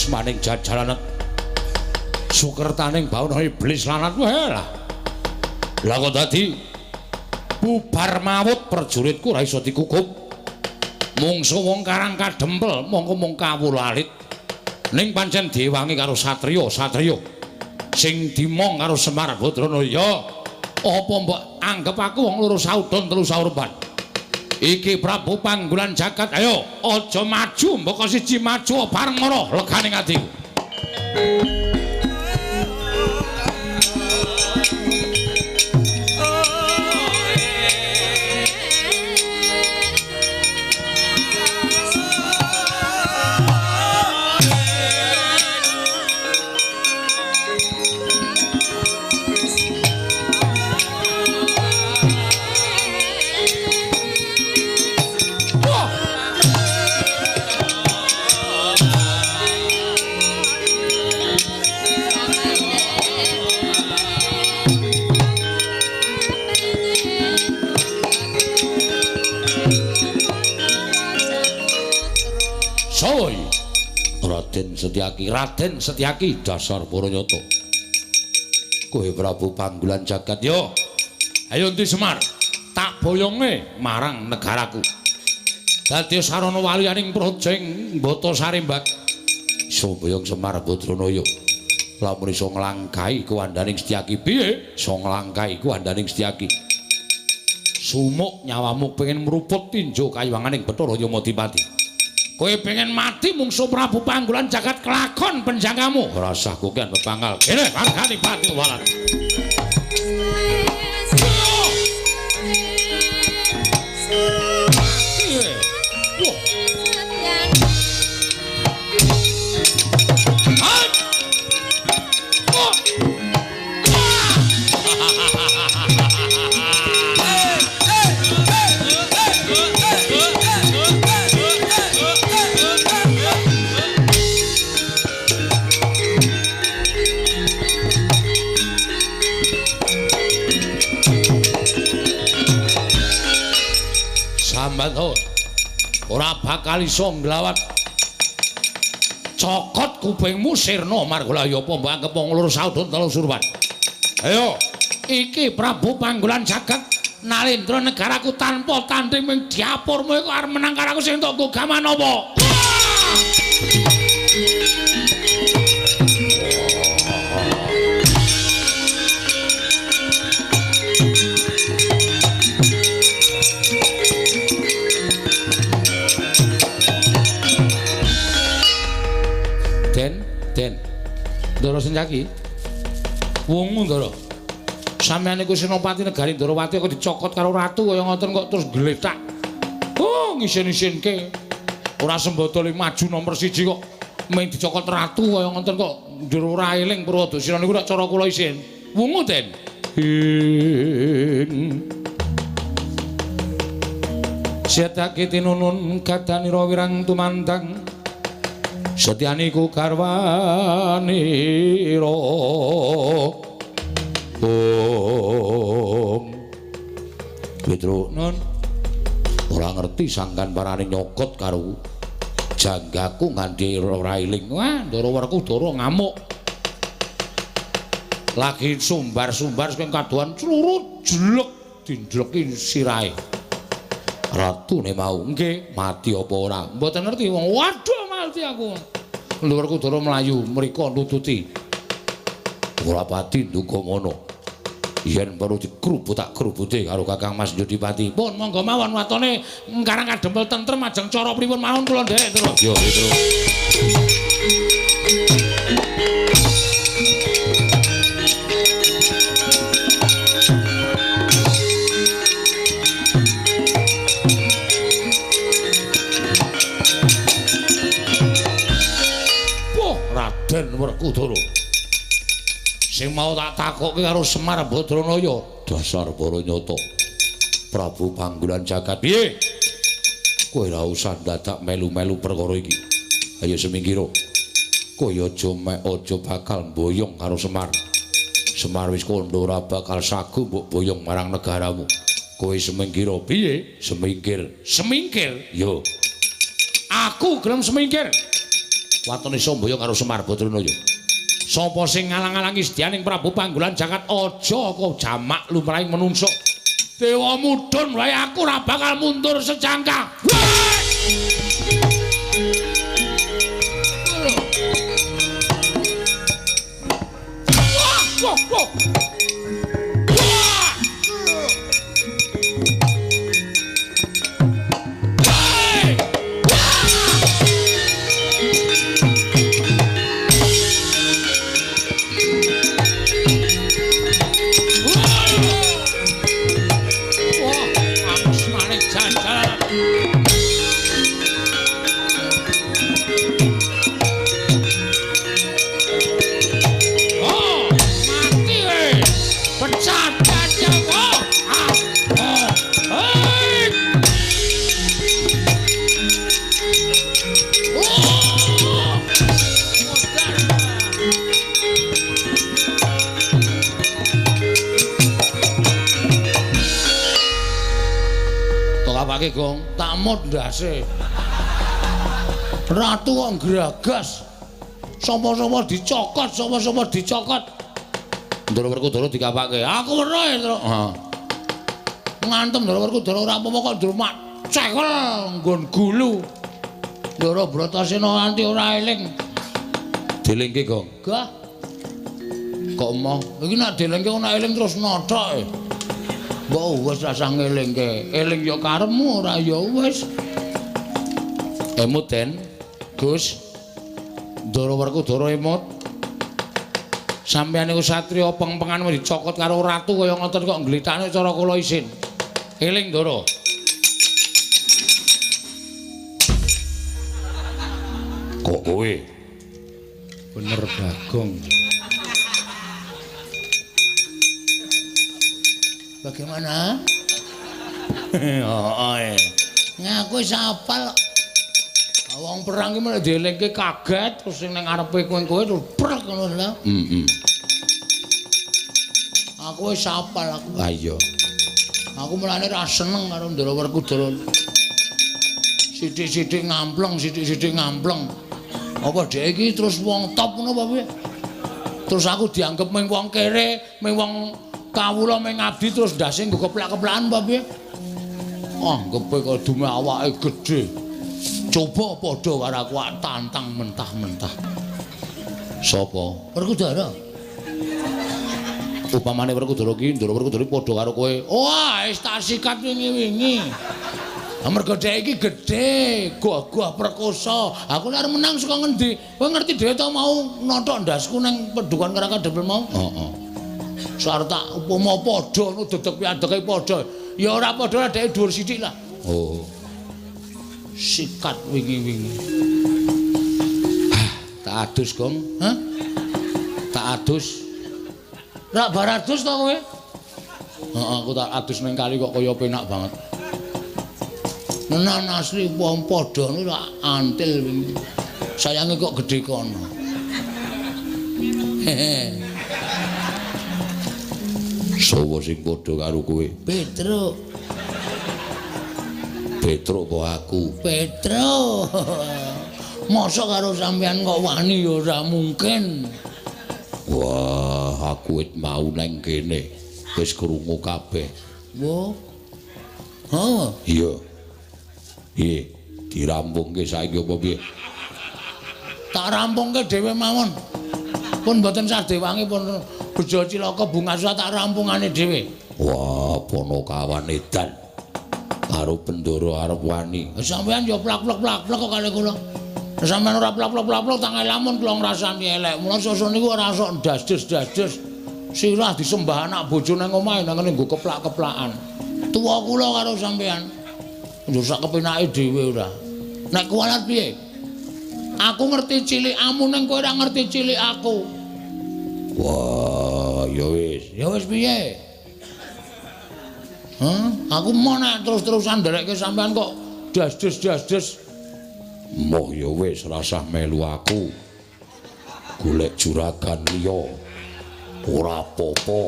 Maning jajalan sukertaning bauna iblis lanat wae lah. Lah kok dadi bubar mawut prajuritku ora iso dikukup. Mungsu wong karang kadempel mongko mung kawulalit. Ning pancen diwangi karo satriya sing dimong karo Semar Badranaya. Apa mbok anggap aku wong loro saudon telu saurban? Iki Prabu Panggulan Jagat, ayo aja maju, mbok siji maju bareng mara leganing atiku. Raden Setyaki dasar Paranyata. Kowe Prabu Panggulan Jagat yo. Ayo Ndi Semar, tak boyonge marang negaraku. Dadi sarana waliyaning projeng Mbata Sarembag. Somboyong Semar Badranaya. Lamun iso nglangkahi kuwandaning Setyaki piye? Iso nglangkahi kuwandaning Setyaki. Sumuk nyawamu pengen meruput tinjo kayuwanganing Bathara Yamadipati. Kowe pengen mati mungsu Prabu Panggulan Jagat kelakon penjangkamu. Ora usah kokean pepanggal. Kene margani pati walat. Ora bakal iso nglawat cokot kupingmu sirna margolaya apa mbok anggap wong loro saudon telu surwan. Ayo iki Prabu Panggulan Jagat Nalendra negaraku tanpa tanding ming diapurmu iku arep menang karo aku sing entuk gogaman apa? Den, Ndara Setyaki. Wongmu Ndara. Sampeyan iku Senopati Negari Ndarawati kok dicokot karo ratu kaya ngoten kok terus gletak. Oh, ngisin-isinke. Ora sembodole maju nomor 1 kok mung dicokot ratu kaya ngoten kok njero ora eling Purwadasina niku nek cara kula isin. Wungu den. Setake tinunun kadanira wirang tumandang. Setyaniku garwanira. Petro non ora ngerti sangkan parane nyokot karo janggaku nganti ora eling. Wah, Ndara Werkudara ngamuk. Lagi sumbar-sumbar sing kadohan clurut jelek dindleki sirahe. Ratune mau nggih mati apa ora? Mboten ngerti wong. Waduh mati aku. Ndara Werkudara mlayu mriko nututi. Ora pati nduga ngono. Yen perlu dikrubutak krubuti karo Kakang Mas Yudipati. Pun monggo mawon watone ngarang kadempel tentrem ajeng cara pripun mawon kula nderek terus. Yo terus. Wah, Raden Werkudara. Sing mau tak takokke karo Semar Badranaya, dasar Baranyata. Prabu Panggulan Jagat. Piye? Kowe ora usah dadak melu-melu perkara iki. Ayo semingkira. Kowe aja bakal mboyong karo Semar. Semar wis kandha ora bakal sagu mbok boyong marang negaramu. Kowe semingkira. Piye? Semingkir. Semingkir? Yo. Aku gelem semingkir. Watone iso mboyong karo Semar Badranaya. Sapa sing ngalang-alangi sedyaning Prabu Panggulan Jagat aja kok jamak lumrahing menungso. Dewa mudhun wae aku ora bakal mundur secangkah. Wah, wah, wah. Gong, tak mod ndase. Ratu kok ngragas. Sapa-sapa dicokot, sapa-sapa dicokot. Ndara Werkudara dikapake. Aku weruh ya, Tru. Heeh. Ngantem Ndara Werkudara ora apa-apa kok ndrumak cekel nggon gulu. Ndara Bratasena nganti ora eling. Dilingke, Gong. Gah. Kok emoh? Iki nek dilingke ora eling terus nothok. Mbok wis rasah ngelingke. Eling ya karepmu ora ya wis. Emut Den, Gus. Ndara Werkudara emut. Sampeyan niku satriya peng-pengan dicokot karo ratu kaya ngoten kok ngglithakne cara kula isin. Eling Ndara. Kok kowe? Bener Bagong. Bagaimana? Ngaku wis apal. Wong perang ki malah dielingke kaget terus sing ning ngarepe kowe terus prek ngono lho. Aku wis apal aku. Ha iya. Aku mulane ra seneng karo Ndara Werkudara. Sithik-sithik ngampleng, sithik-sithik ngampleng. Apa dhek iki terus wong top ngono apa piye? Terus aku dianggep mung wong kere, mung wong kawula mung ngabdi terus ndase nggo keplak-keplakan apa piye? Anggepe kok dume awake gedhe. Coba padha karo aku tantang mentah-mentah. Sapa? Werkudara. Upamane Werkudara ki, Ndara Werkudara padha karo kowe. Wah, wis tak sikat wingi-wingi. Amarga dhek iki gedhe, gagah perkosa. Aku nek arep menang saka ngendi? Kowe ngerti dhewe to mau nothok ndasku ning Padukan Karangkadempel mau? Heeh. Sarta upama padha nu dedeg piadeke padha. Ya ora padha dhek dhuwur sithik lah. Oh. Sikat wingi-wingi. Tak adus, Gong. Hah? Tak adus. Rak bar adus to kowe? Heeh, aku tak adus ning kali kok kaya penak banget. Nenan asli wong padha nu rak antil wingi. Sayange kok gedhe kono. Sowo sing padha karo kowe? Petruk. Petruk apa aku? Petruk. Masa karo sampean kok wani ya ora mungkin. Wah, aku wit mau nang kene. Wis krungu kabeh. Wo. Ha. Iya. Piye? Dirampungke saiki apa piye? Tak rampungke dhewe mawon. Pun mboten sadewangi pun bejo cilaka bunga tak rampungane dhewe. Wah, ponokawan edan. Karo Bendoro arep wani. Sampeyan ya plak-plak kok kali kula. Sampeyan ora plak-plak tak lamun kula ngrasani elek. Mula sosok niku ora sok dasdes-dasdes. Sirah disembah anak bojo nang omahe nang nggo keplak-keplakan. Tuwa kula karo sampeyan. Yo sak kepenake dhewe ora. Nek kuwalat piye? Aku ngerti cilikamu ning kowe ora ngerti cilik aku. Wah, ya wis. Ya wis piye? Hah? Aku mau nek terus-terusan nderekke sampean kok dasdes-dasdes. Moh ya wis rasah melu aku. Golek juragan liya. Ora apa-apa.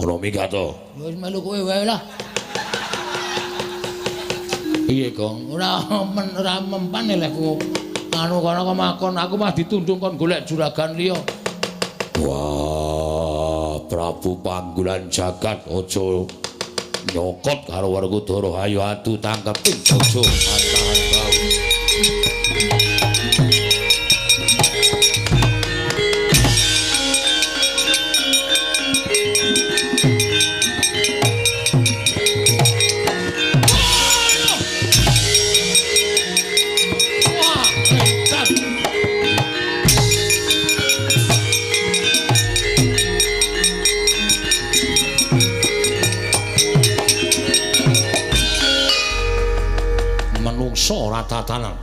Ora minggat to. Wis melu kowe wae lah. Piye, Gong? Ora mempan elehku. Anu kono kok makon aku mah ditundung kon golek juragan liya. Wah, Prabu Panggulan Jagat aja nyokot karo Werkudara. Ayo adu tangkeping bojo antahan bau. Ora tatanan.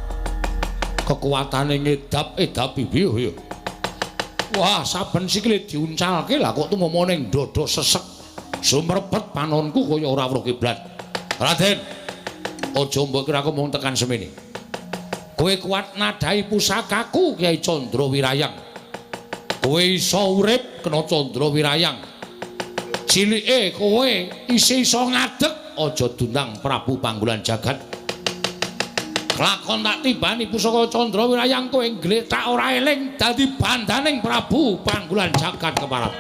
Kekuatane ngedap-edapi piye ya. Wah, saben sikile diuncalke lah kok tumomo ning dada sesek. Sumrepet panonku kaya ora weruh kiblat. Raden, aja mbok kira aku mung tekan semene. Kowe kuat nadai pusakaku Kyai Candrawirayang. Kowe iso urip kena Candrawirayang. Cilike kowe isih iso ngadeg aja dundang Prabu Panggulan Jagat. Lakon tak tibani pusaka Candrawirayang kowe ngletak ora eling dadi bandaning Prabu Panggulan Jagat keparap.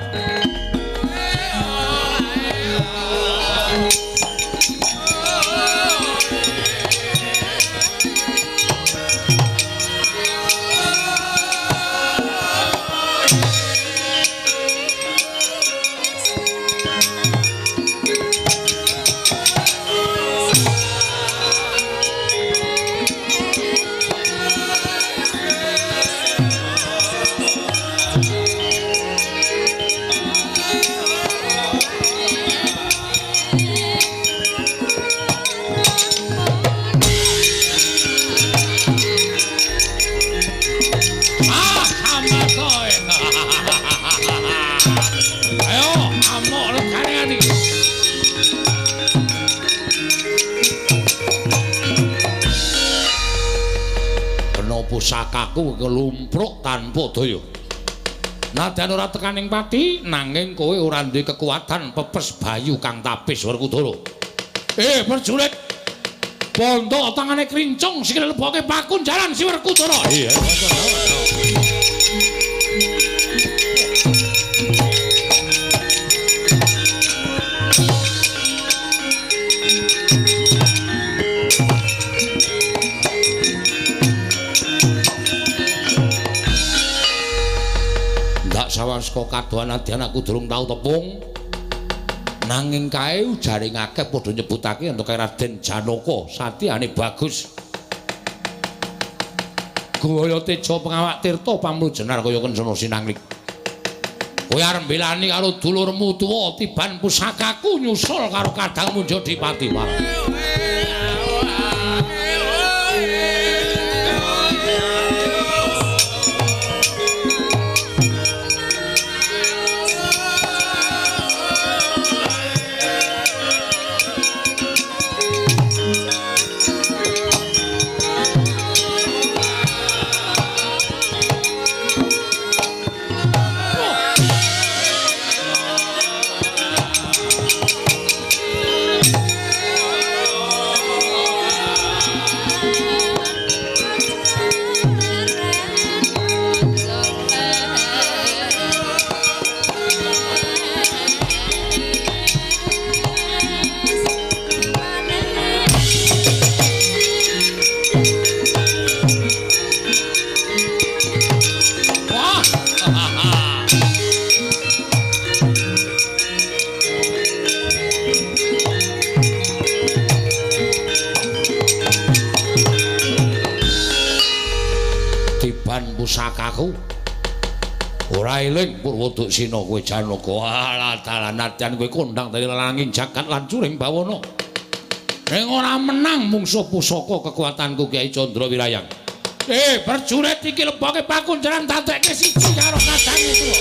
Pusakaku kelumpruk tanpa daya. Nadan ora tekaning pati nanging kowe ora duwe kekuatan pepes bayu kang tapis Werkudara. Prajurit. Bondo tangane krincung sikile leboke pakun jalan si Werkudara. Iya. Sawaska kadohan adyan aku durung tau tepung nanging kae jaring akeh padha nyebutake entuk Raden Janaka satyane bagus Gaya Teja pengawak tirta pamrujenar kaya kencana sinanglik Kowe arep mbelani karo dulurmu tuwa tiban pusakaku nyusul karo kadangmu Jodipati Wal. Pusakaku ora eling Purwodaksina kowe Janaka alah dalan nadyan kowe kondang dari langing jagat lan curing bawana ning ora menang mungsuh pusaka kekuatanku Kyai Candra Wirayang berjurit iki leboke pakunjaran dadekke siji karo kadang itu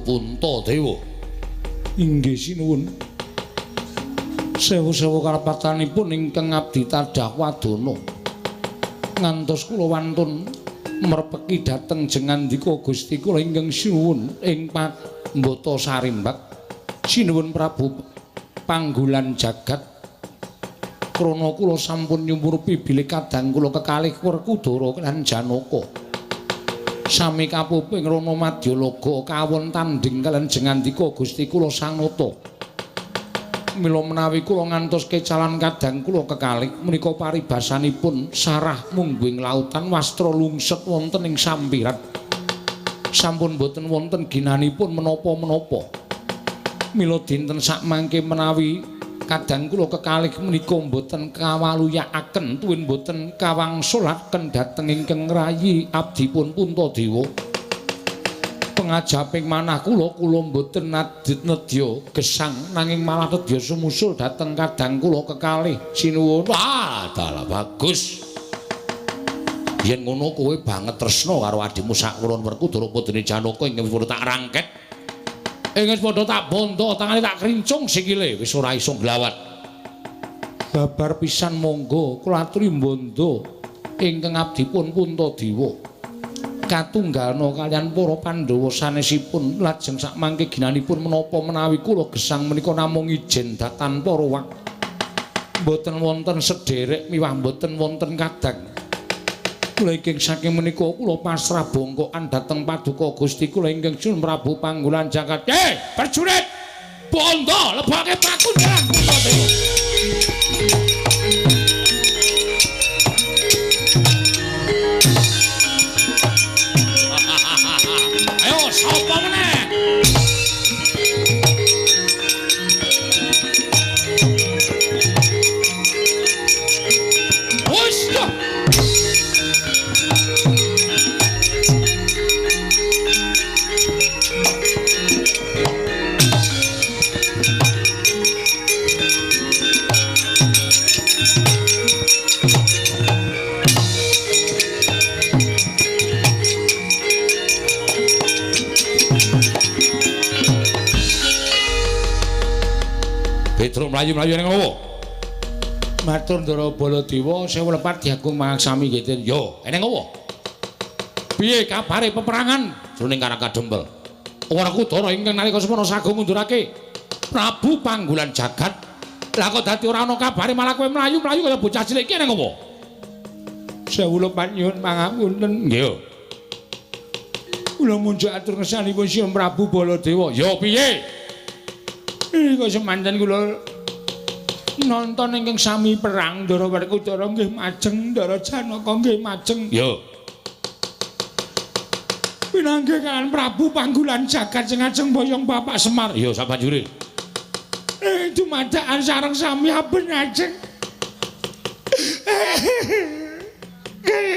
Puntadewa inggih sinuwun sewu-sewu karapatanipun ingkang abdi tadah wadana ngantos kula wantun merpeki dhateng jengandika Gusti kula ingkang sinuwun ing Pambata Sarimbak sinuwun Prabu Panggulan Jagat krana kula sampun nyumurupi bilih kadang kula kekalih Werkudara lan Janaka sami kapuping Rana Madyalaga kawon tanding kaliyan jengandika Gusti kula Sanata. Mila menawi kula ngantos kecalan kadang kula kekalih menika paribasanipun sarah mungguing lautan wastra lungset wonten ing sampiran. Sampun boten wonten ginanipun menapa-menapa. Mila dinten sakmangke menawi kadang kula kekalih menika boten kawaluyakaken tuwin boten kawangsulaken dhateng ingkang rayi abdipun Puntadewa pengajaping manah kula boten nedya gesang nanging malah nedya sumusul dhateng kadang kula kekalih sinuwun dalah bagus yen ngono kowe banget tresna karo adimu sakulon Werkudara Putri Janaka ing wis tak rangket ingin padha tak bondo tangane tak krincung sikile wis ora iso glawat babar pisan monggo kula aturi bondo ingkang abdipun Puntadewa katunggalna kaliyan para Pandhawa sanesipun lajeng sakmangke ginanipun menapa menawi kula gesang menika namung ijen datan para wak mboten wonten sederek miwah mboten wonten kadang kula ingkang saking menika kula pasrah bongkokan dhateng paduka Gusti kula ingkang Sun Prabu Panggulan Jagat. Prajurit bondo lebake pakunjaran Puntadewa. Ayo sapa meneh? Petro mlayu-mlayu ning ngowo. Matur Ndara Baladewa sewu lepat diagung mangsami ngeten. Yo, ning ngowo. Piye kabare peperangan jroning Karang Dempel? Werkudara ingkang nalika semana sagung ngundurake Prabu Panggulan Jagat Lah kok dadi ora ana kabare malah kowe mlayu-mlayu kaya bocah cilik iki nang opo? Sewu lepat nyuwun pangapunten. Nggih. Kula munjuk atur ngersanipun Sri Prabu Baladewa. Ya piye? Kok semanten kula nonton ingkang sami perang Ndara Werkudara nggih majeng, Ndara Janaka nggih majeng. Ya. Pinanggih kan Prabu Panggulan Jagat sing ajeng boyong Bapak Semar. Ya sabanjure. Dumadakan sareng sami aben ajeng.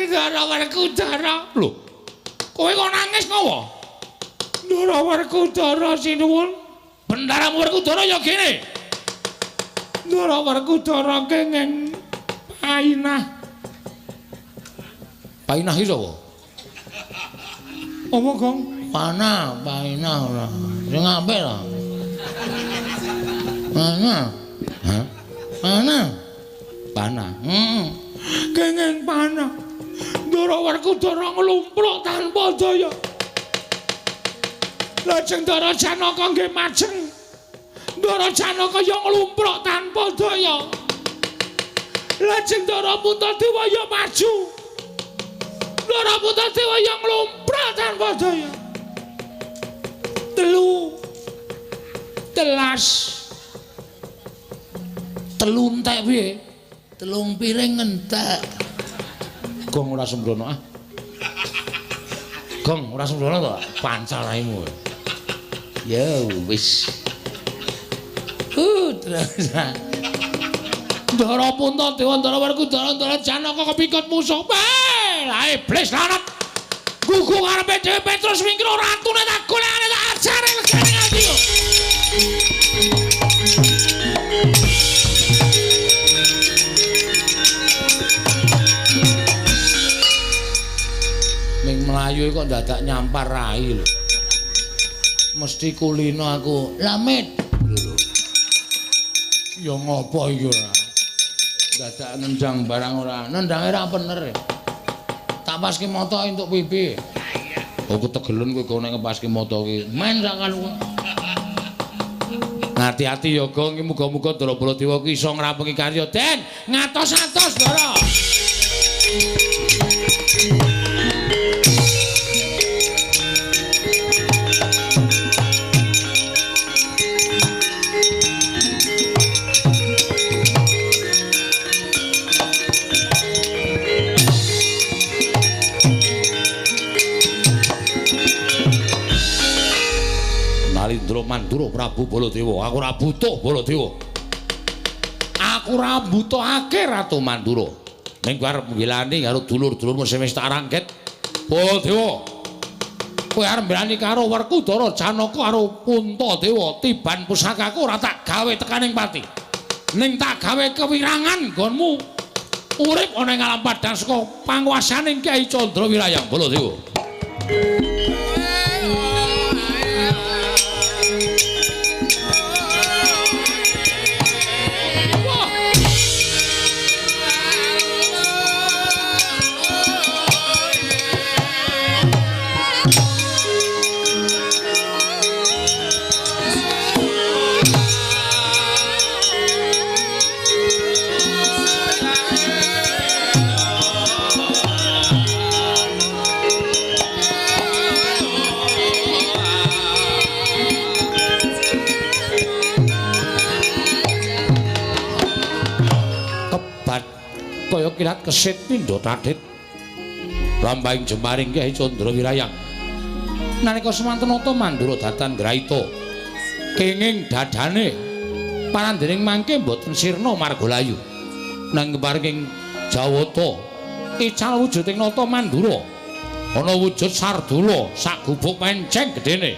Ndara Werkudara. Lho. Kowe kok nangis ngopo? Ndara Werkudara sinuwun. Bendara Werkudara ya kene. Ndara Werkudara kenging painah. Painah iki sapa? Apa, Gong? Painah ora. Sing apik ta? Panah. Kenging panah. Ndara Werkudara nglumpruk tanpa daya. Lajeng Ndara Janaka nggih majeng. Ndara Janaka ya nglumpruk tanpa daya. Lajeng Ndara Puntadewa ya maju. Ndara Puntadewa ya nglumpruk tanpa daya. Telu entek piye? Telung piring entek. Gong ora sembrono ah. Gong ora sembrono to, pancal raimu. Ya wis. Terus. Ndara Puntadewa, Ndara Werkudara, Ndara Janaka kepikut musuh. Lah iblis lanat. Gugu karepe dhewe Petrus mingkira ratune tak golekane tak ajare legane nganti yo. Ning mlayu kok dadak nyampar rai lho. Mesti kulino aku. Lamit. Ya ngopo iki ora? Dadak nendang barang ora. Nendange ra bener. Tak paske moto entuk pipi. Oh ketegelen kowe kok nek ngepaske moto ki. Men sakan kowe. Hati-hati ya Gong, iki muga-muga Ndara Baladewa ki iso ngrampungi karya Den. Ngatos-atos, Ndara. Nalindra Mandura Prabu Baladewa, aku ora butuh Baladewa. Aku ora butuhake Ratu Mandura. Ning kowe arep mbelani karo dulur-dulurmu sing wis tak rangket. Baladewa. Kowe arep mbelani karo Werkudara, Janaka karo Puntadewa, tiban pusakaku ora tak gawe tekaning pati. Ning tak gawe kewirangan nggonmu urip ana ing alam padang saka panguwasaning Kyai Candrawirayang Baladewa. Kaya kilat kesit pindha tadhit lambahing jemaring Kyai Candrawirayang nalika semanten nata Mandura datan graita kenging dadane parandening mangke boten sirna margalayu nang keparing Jawata ical wujuding nata Mandura ana wujud sardula sak gubuk penceng gedene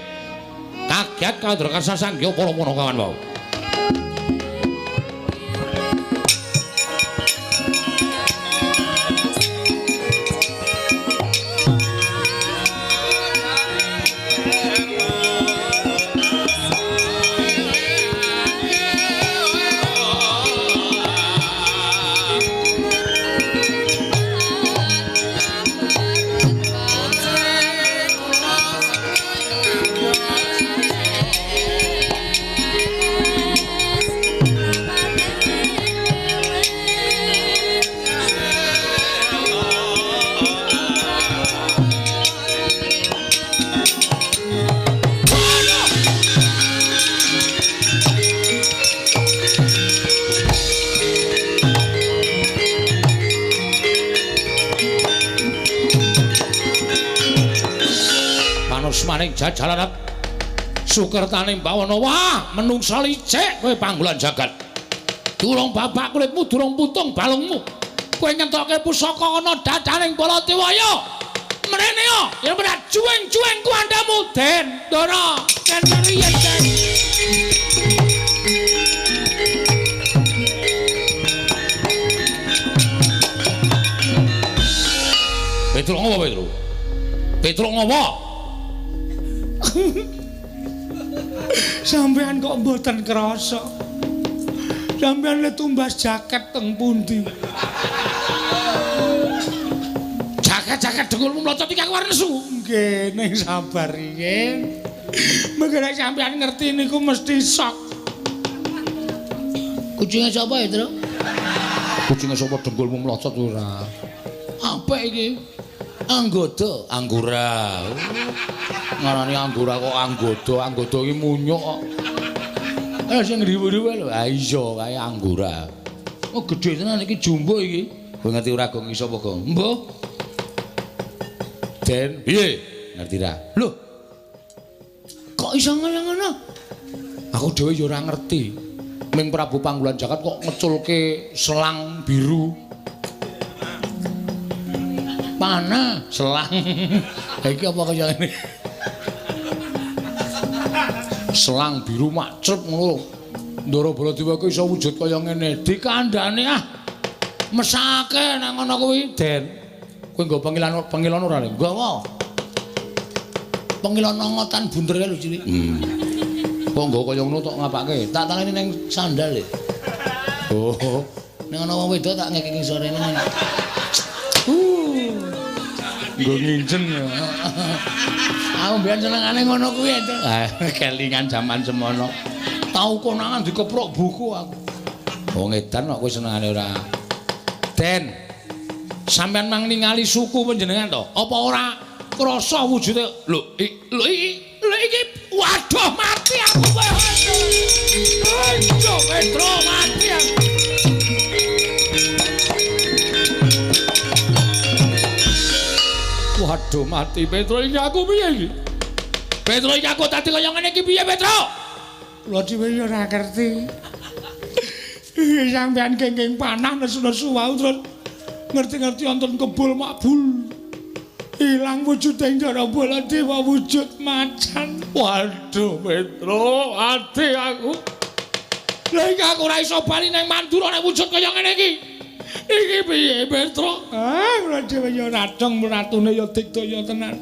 kagiat kandra kasasangya para manakawan wau. manusmaning jajalanan sukertaning bawana wah menungsa licik kowe panggolan jagat durung babak kulitmu durung putung balungmu kowe ngentokke pusaka ana dadaning Baladewaya menene yo yen berat juweng-juweng kuandamu Den Dara kenteriyen Den Petro ngopo Petro? Petro ngopo? Sampean kok mboten krasa. Sampean le tumbas jaket teng pundi? Jaket dengkulmu mlocot iki aku arep nesu. Nggih, ning sabar iki. Mengko sampean ngerti niku mesti sok. Kucinge sapa, Petro? Kucinge sapa dengkulmu mlocot ora? Apa iki? Anggoda, anggora. Ngarani anggora kok anggoda iki munyuk kok. Sing riwu-riwu lho. Ha iya kae anggora. Oh gedhe tenan iki jumbo iki. Kowe ngerti ora Gong iso apa Gong? Mbah. Den, piye? Ngerti ra? Lho. Kok iso ngono? Aku dhewe ya ora ngerti. Ming Prabu Panggolan Jagat kok ngeculke selang biru. Mana selang iki apa kaya ngene selang biru macrep ngono Ndara Baladewa ku iso wujud kaya ngene dikandhane mesake nang ngono kuwi Den kowe nggo panggilan ora le nggawa panggilan ngotan bunder lho cilik kok nggo kaya ngono tok ngapake tak tangani ning sandal e oh ning ana wong wedok tak ngekeki sore ngene nggo nginjen ya. Aku mbiyen senengane ngono kuwi to. Kelingan jaman semono. Tau konangan dikeprok buku aku. Wong edan kok kowe senengane ora. Den. Sampeyan mang ningali suku panjenengan to? Apa ora krasa wujude? Lho iki waduh mati aku kowe. Ayo Petro mati aku. Waduh mati Petro iki aku piye iki? Petro iki aku dadi kaya ngene iki piye Petro? Kula dhewe ya ora ngerti. Sampeyan kenging panah nesu-nesu wau terus ngerti-ngerti wonten kebul makbul. Ilang wujude Ndara Baladewa wujud macan. Waduh Petro, ati aku. Lah iki aku ora iso bali nang Mandura nek wujud kaya ngene iki. Iki piye Petro? Kula dhewe ya radong ratune ya digdaya tenan.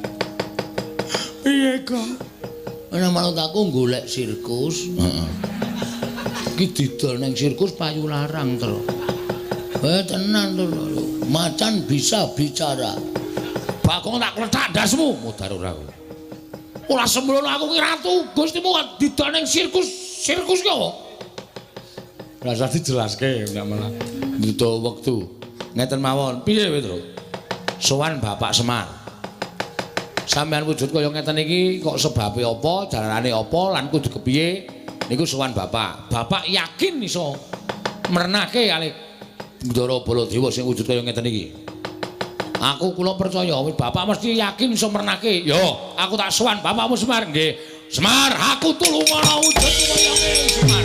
Piye kok? Ana manut aku golek sirkus. Heeh. Iki didol ning sirkus payu larang, Tru. Tenan to. Macan bisa bicara. Bakong tak kletak ndasmu, mudhar ora kowe. Ora sembrono aku ki ratu, Gustimu didol ning sirkus ki apa? Ora usah dijelaske, ndak malah. Duto wektu. Ngeten mawon. Piye Petro? Sowan Bapak Semar. Sampeyan wujud kaya ngeten iki kok sebabe apa, jalanane apa lan kudu kepiye? Niku sowan Bapak. Bapak yakin iso mernake kalih Ndara Baladewa sing wujud kaya ngeten iki. Aku kula percaya Bapak mesti yakin iso mernake. Yo, aku tak sowan Bapakmu Semar nggih. Semar, aku tulungono wujud kaya ngene Semar.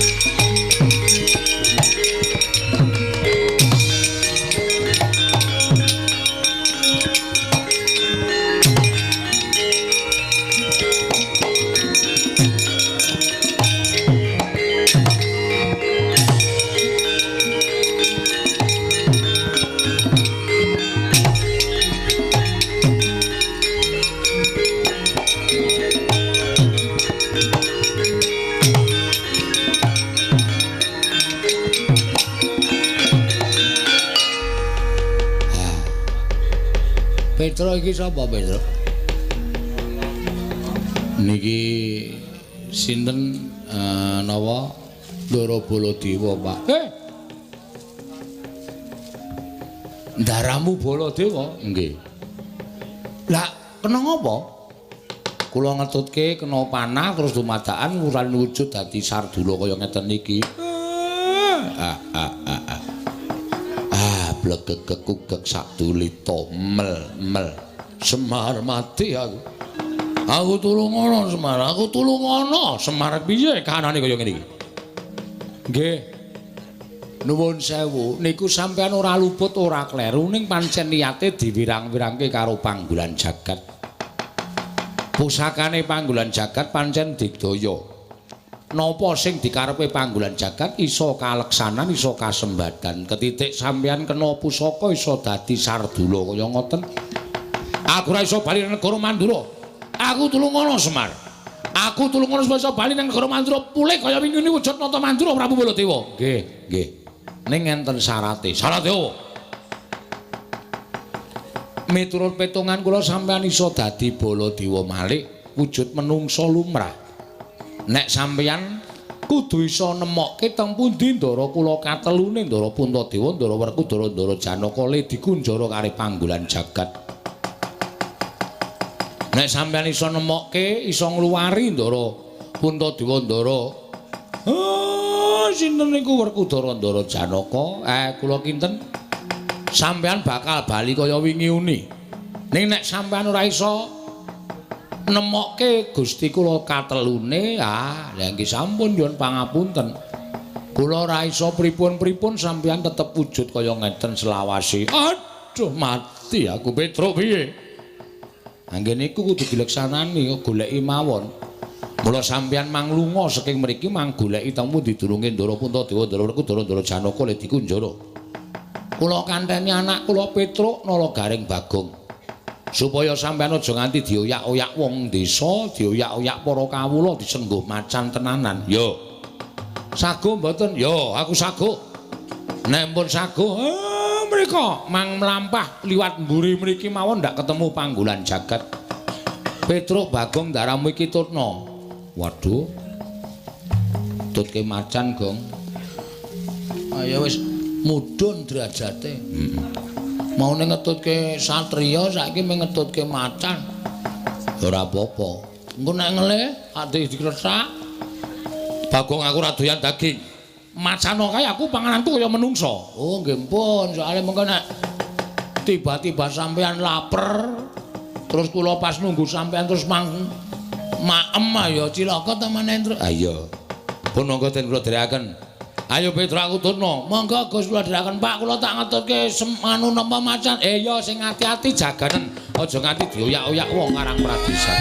Petro iki sapa Petro? Niki sinten napa Ndara Baladewa, Pak? Ndaramu Baladewa? Nggih. Lah kena ngapa? Kula ngetutke kena panah terus dumadakan wulan wujud dadi Sardula kaya ngeten niki. Blegek kugek sak tulita mel Semar mati aku. Aku tulungono Semar, aku tulungono. Semar piye kanane kaya ngene iki? Nggih. Nuwun sewu, niku sampean ora luput ora kleru ning pancen niyate diwirang-wirangke karo Panggulan Jagat. Pusakane Panggulan Jagat pancen digdaya. Napa sing dikarepe Panggulan Jagat iso kaleksanan, iso kasembadan. Ketitik sampeyan kena pusaka iso dadi sardula kaya ngoten. Aku ora iso bali nang negara Mandura. Aku tulungono Semar. Aku tulungono iso bali nang negara Mandura pulih kaya wingi wujud nata Mandura Prabu Baladewa. Nggih, nggih. Ning enten syarate. Syarate apa? Miturut petungan kula sampeyan iso dadi Baladewa malih wujud menungsa lumrah. Nek sampeyan kudu iso nemokke teng pundi ndara kula katelune Ndara Puntadewa, Ndara Werkudara, Ndara Janaka le dikunjara kali Panggulan Jagat. Nek sampeyan iso nemokke, iso ngluwari Ndara Puntadewa, Ndara sinten niku Werkudara, Ndara Janaka, kula kinten sampeyan bakal bali kaya wingi uni. Ning nek sampeyan ora iso nemokke Gusti kula katelune, lha nggih sampun nyuwun pangapunten. Kula ora iso pripun-pripun sampeyan tetep wujud kaya ngeten selawase. Aduh mati aku Petruk piye? Anggen niku kudu dileksanani goleki mawon. Mula sampeyan mang lunga saking mriki mang goleki temu didurunge Ndara Puntadewa, Ndara Werkudara, Ndara Janaka le dikunjara. Kula kanteni anak kula Petruk nala Garing Bagong. Supaya sampeyan aja nganti dioyak-oyak wong desa, dioyak-oyak para kawula disengguh macan tenanan. Yo. Saguh mboten? Yo, aku saguh. Nek pun saguh, mriko mang mlampah liwat mburi mriki mawon ndak ketemu Panggulan Jagat. Petruk Bagong daramu iki tutna. Waduh. Tutke macan, Gong. Ayo wis mudhun derajate. Mau ngetutke satriya saiki mengetutke macan. Ora apa-apa. Engko nek ngelih ati dikresak. Bagong aku ora doyan daging. Macan kae aku pangananku kaya menungsa. Oh nggih pun, soalé mengko nek tiba-tiba sampean lapar terus kula pas nunggu sampean terus maem ya cilaka temen entruk. Iya. Pun monggo den kula dherekaken. Ayo Petruk aku turno. Monggo Gus kula dherekaken Pak, kula tak ngetutke anu napa macan. Ya sing ati-ati jaganen. Aja nganti dioyak-oyak wong Karang Pradesan.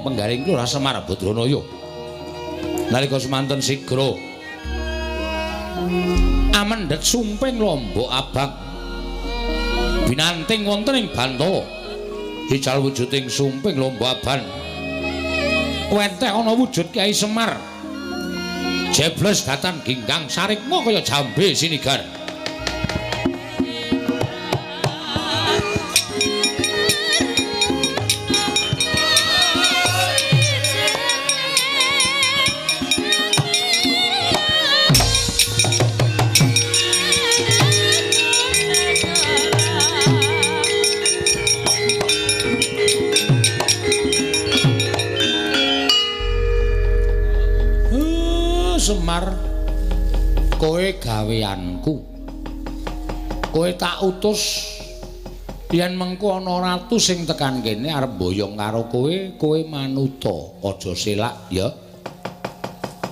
Penggaring Kelurahan Semar Badranaya. Nalika semanten sigra amendhet sumping Lombok Abang binanting wonten ing Bantala. Ical wujuding sumping Lombok Abang wenteh ana wujud Kyai Semar. Jebles datan ginggang sarikma kaya jambe sinigar. Semar, kowe gaweanku. Kowe tak utus yen mengko ana ratu sing tekan kene arep boyong karo kowe manuta, aja selak ya.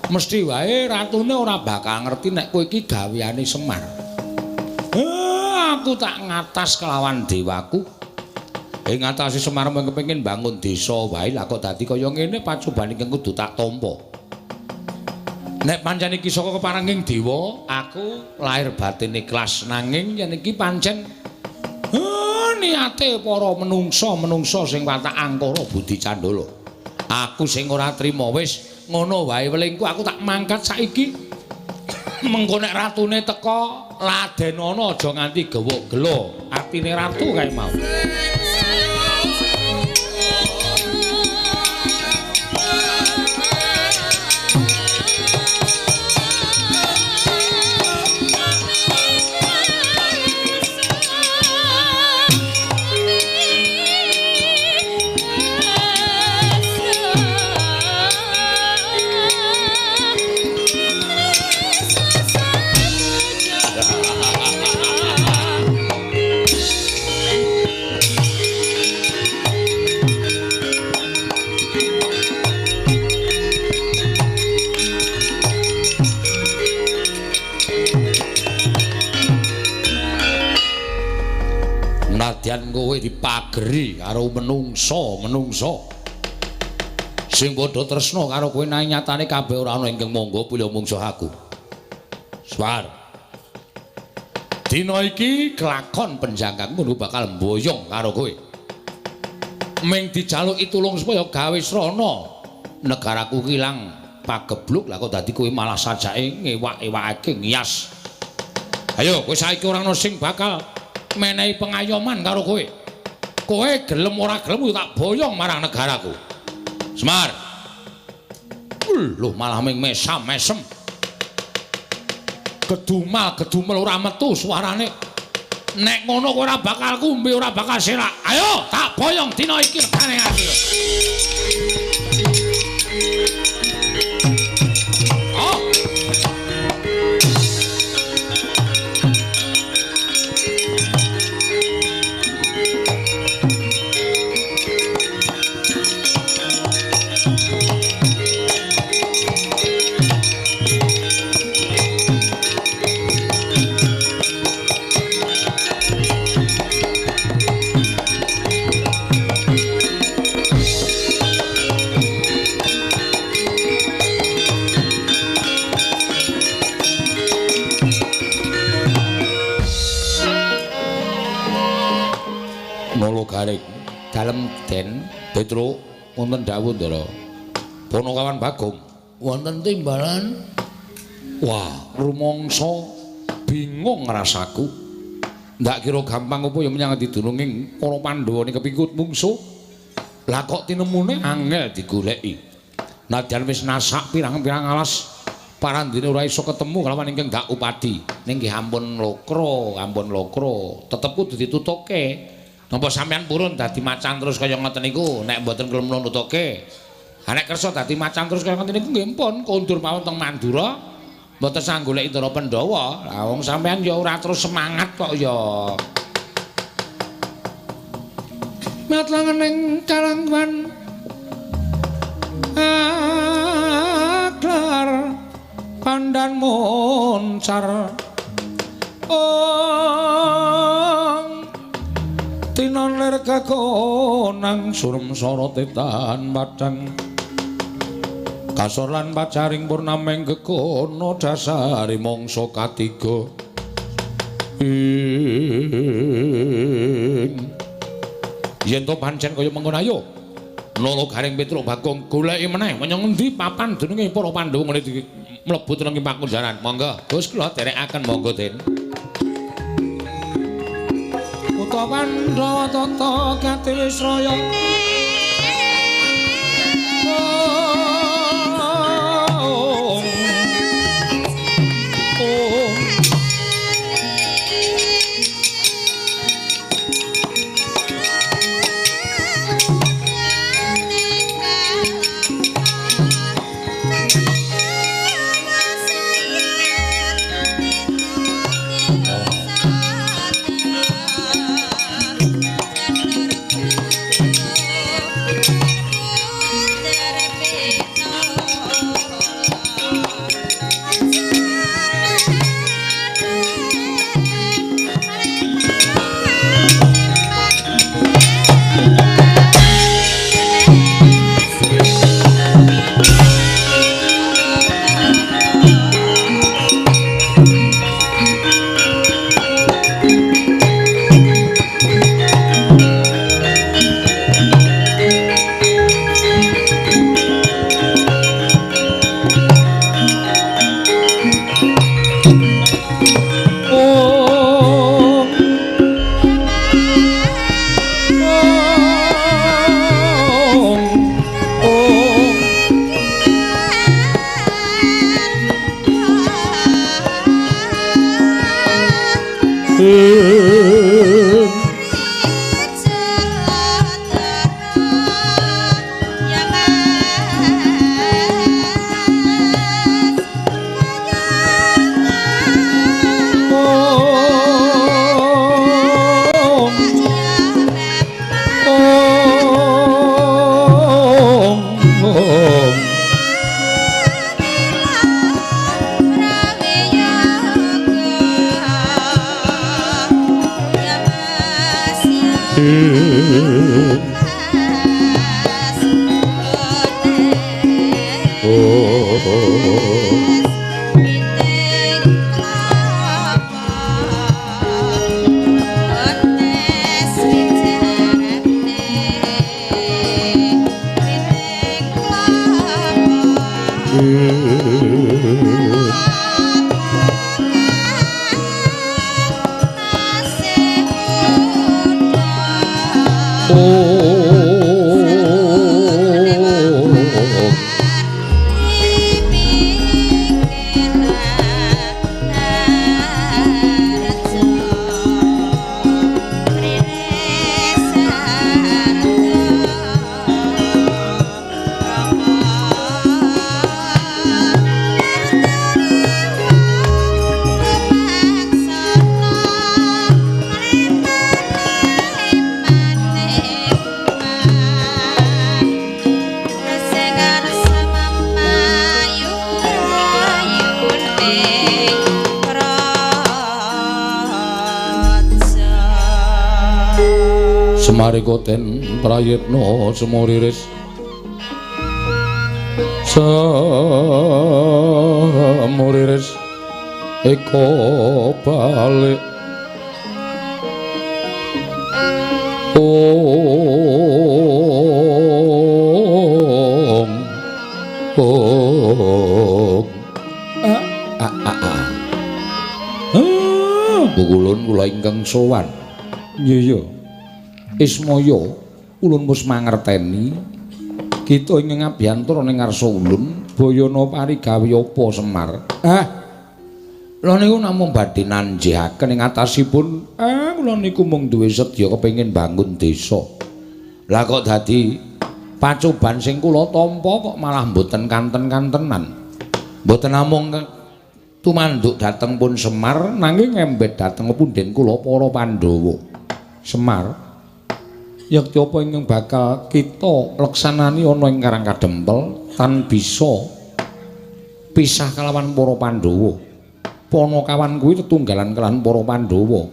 Mesti wae ratune ora bakal ngerti nek kowe iki gaweane Semar. Aku tak ngatas kelawan dewaku. Ing ngatasi Semar mung kepengin bangun desa wae lah kok dadi kaya ngene pacobane iki kudu tak tampa. Nek pancen iki saka keparenging dewa, aku lahir batin ikhlas nanging yen iki pancen niate para menungsa sing watak angkara budi candala. Aku sing ora trima wis ngono wae welingku aku tak mangkat saiki. Mengko nek ratune teka ladenana aja nganti gawa gelo. Atine ratu kae mau. Nadyan kowe dipageri karo menungso sing padha tresna karo kowe nang nyatane kabeh ora ana ingkang monggo pilih mungsuh aku. Swar. Dina iki kelakon penjangkangmu bakal mboyong karo kowe. Ming dijaluki tulung supaya gawe srana negaraku kilang pagebluk lah kok dadi kowe malah sajake ngewak-ewakake ngias. Ayo kowe saiki ora ana sing bakal menehi pengayoman karo kowe. Kowe gelem ora gelem tak boyong marang negaraku. Semar. Lho malah ming mesam-mesem. Gedumel ora metu suarane. Nek ngono kowe ora bakal kumbe, ora bakal serak. Ayo tak boyong dina iki regane aku. Garing dalem den Petro wonten dawuh Ndara. Ponokawan Bagong wonten timbalan. Wah, rumangsa bingung ngrasaku. Ndak kira gampang apa ya menyang didununging para Pandhawa ning kepingkut mungsuh. Lah kok tinemune angel digoleki. Nadyan wis nasak pirang-pirang alas parandene ora iso ketemu kalawan ingkang Dak Upadi. Ning nggih ampun lokro, tetep kudu ditutuke. Napa sampean purun dadi macan terus kaya ngoten niku nek mboten kelem nutuke. Ha nek kersa dadi macan terus kaya ngoten niku nggih pun kondur mawon teng Mandura mboten sang goleki Ndara Pandhawa. Lah wong sampean ya ora terus semangat kok ya. Matlangening kalangwan aklar pandan moncar. Tinon ler kakonang surem sorotetan padang kasor lan pacaring purnameng gekono dasari mangsa katiga yen to pancen kaya mengkono ayo Nolo Garing Petro Bagong goleki meneh menyang endi papan denenge para Pandhawa ngene iki mlebu teneng pakunjaran monggo Gus kula derekaken monggo Den Pandhawa tata gati Wisraya Samarikoten prayitna semuriris semuriris eko balik om Bukulun kula ingkang sowan. Iya. Ismaya ulun wis mangerteni kita ing ngabiyantara ning ngarsa ulun bayana parigawe apa Semar. Lha niku namung badhe nanjihaken ing atasipun kula niku mung duwe sedya kepengin bangun desa. Lah kok dadi pacoban sing kula tampa kok malah mboten kanten-kantenan. Mboten namung tumanduk dhateng pun Semar nanging ngembet dhateng punden kula para Pandhawa. Semar yakti apa ingkang bakal kita leksanani ana ing Karang Kadempel tan bisa pisah kalawan para Pandhawa. Panakawan kuwi tetunggalan kelawan para Pandhawa.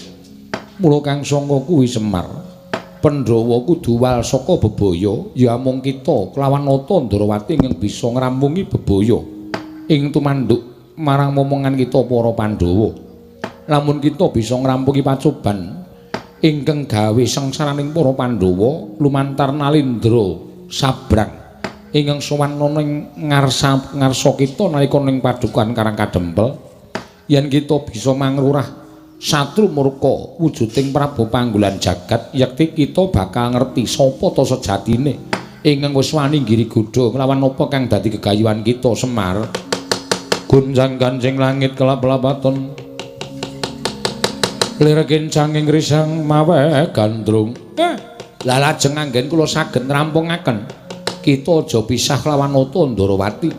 Mula kang sangka kuwi Semar, Pandhawa kudu wal saka bebaya ya mung kita kelawan Nata Ndarawati ingkang bisa ngrampungi bebaya ing tumanduk marang momongan kita para Pandhawa. Lamun kita bisa ngrampungi pacoban ingkang gawe sengsaraning para Pandhawa lumantar Nalindra Sabrang ingkang sowan ana ing ngarsa kita nalika ning padukan Karang Kadempel, yen kita bisa mangrurah satru murka wujuding Prabu Panggolan Jagat, yakti kita bakal ngerti sapa ta sejatine ingkang wis wani nggiri godha kelawan apa kang dadi gegayuhan kita Semar. Gunjang kancing langit kelap-lapaton liregen canging risang mawe gandrung. Lah lajeng anggen kula saged ngrampungaken kita aja pisah kelawan Nata Ndarawati.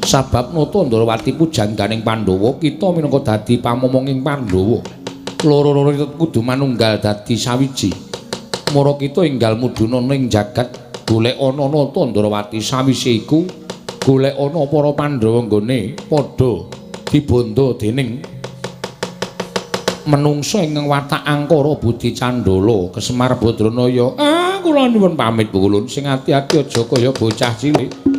Sabab Nata Ndarawati pujangganing Pandhawa, kita minangka dadi pamomonging Pandhawa. Loro-loro kudu manunggal dadi sawiji. Mara kita enggal mudhuna ning jagat golek ana Nata Ndarawati, sawise iku golek ana para Pandhawa nggone padha dibondo dening menungso ingkang watak angkara budi candala Kesemar Badranaya. Kula nyuwun pamit Bu Kulun, sing ati-ati aja kaya bocah cilik.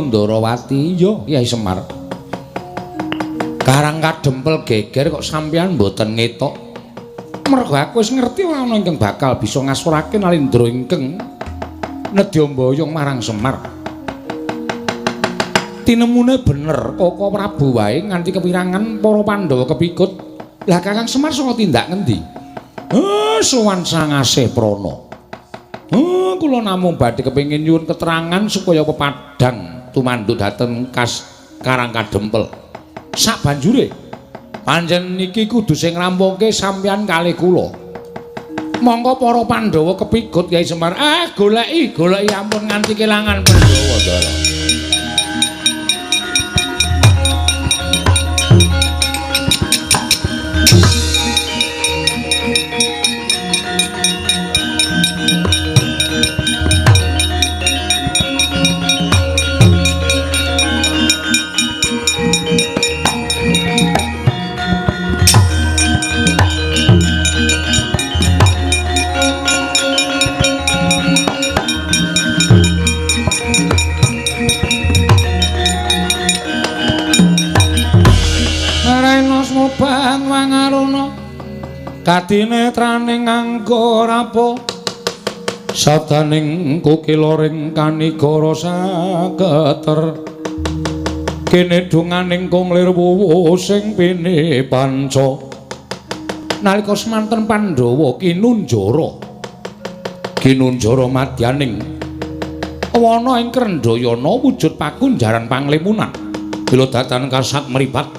Ndrawati. Iya, Kyai Semar. Karang kadempel geger kok sampeyan mboten ngetok. Mergo aku wis ngerti ora ana ingkang bakal bisa ngasurake Nalendra ingkang nedya mboyong marang Semar. Tinemune bener Koko Prabu wae nganti kepirangan para Pandhawa kepikut. Lah Kakang Semar saka tindak ngendi? Sowan Sangase Prana. Kula namung badhe kepengin nyuwun keterangan supaya pepadang tumanduk dhateng kas Karang Kadempel. Sabanjure panjenengan niki kudu sing ngrampunke sampeyan kalih kula. Monggo para Pandhawa kepikut Kyai Semar. Goleki ampun nganti kelangan Pandhawa Ndara. Kadinetraning nganggo rapo sadaning kukiloring kanigara saketer kene dunganing kunglir wuwu sing pene panca nalika semanten Pandhawa kinunjara madyaning wana ing Krendayana wujud pakunjaran panglimunan bila datan kasat meripat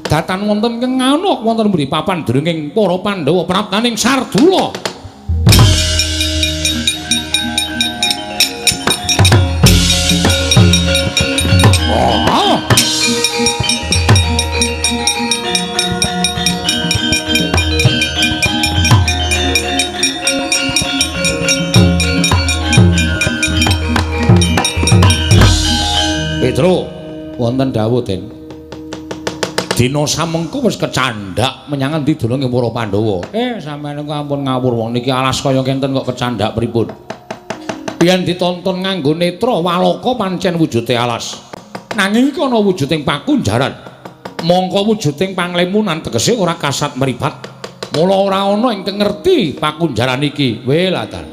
datan wonten ing ana wonten mburi papan dringing para Pandhawa praptaning Sardula. Petro wonten dawuh Den. Dina samengko wis kecandhak menyang endi dolonge para Pandhawa. Sampeyan kok ampun ngawur wong niki alas kaya kenten kok kecandhak pripun? Yen ditonton nganggo netra Walaka pancen wujude alas. Nanging iki ana wujuding pakunjaran. Mongko wujuding panglimunan tegese ora kasat meripat. Mula ora ana ingkang ngerti pakunjaran iki. Welatan.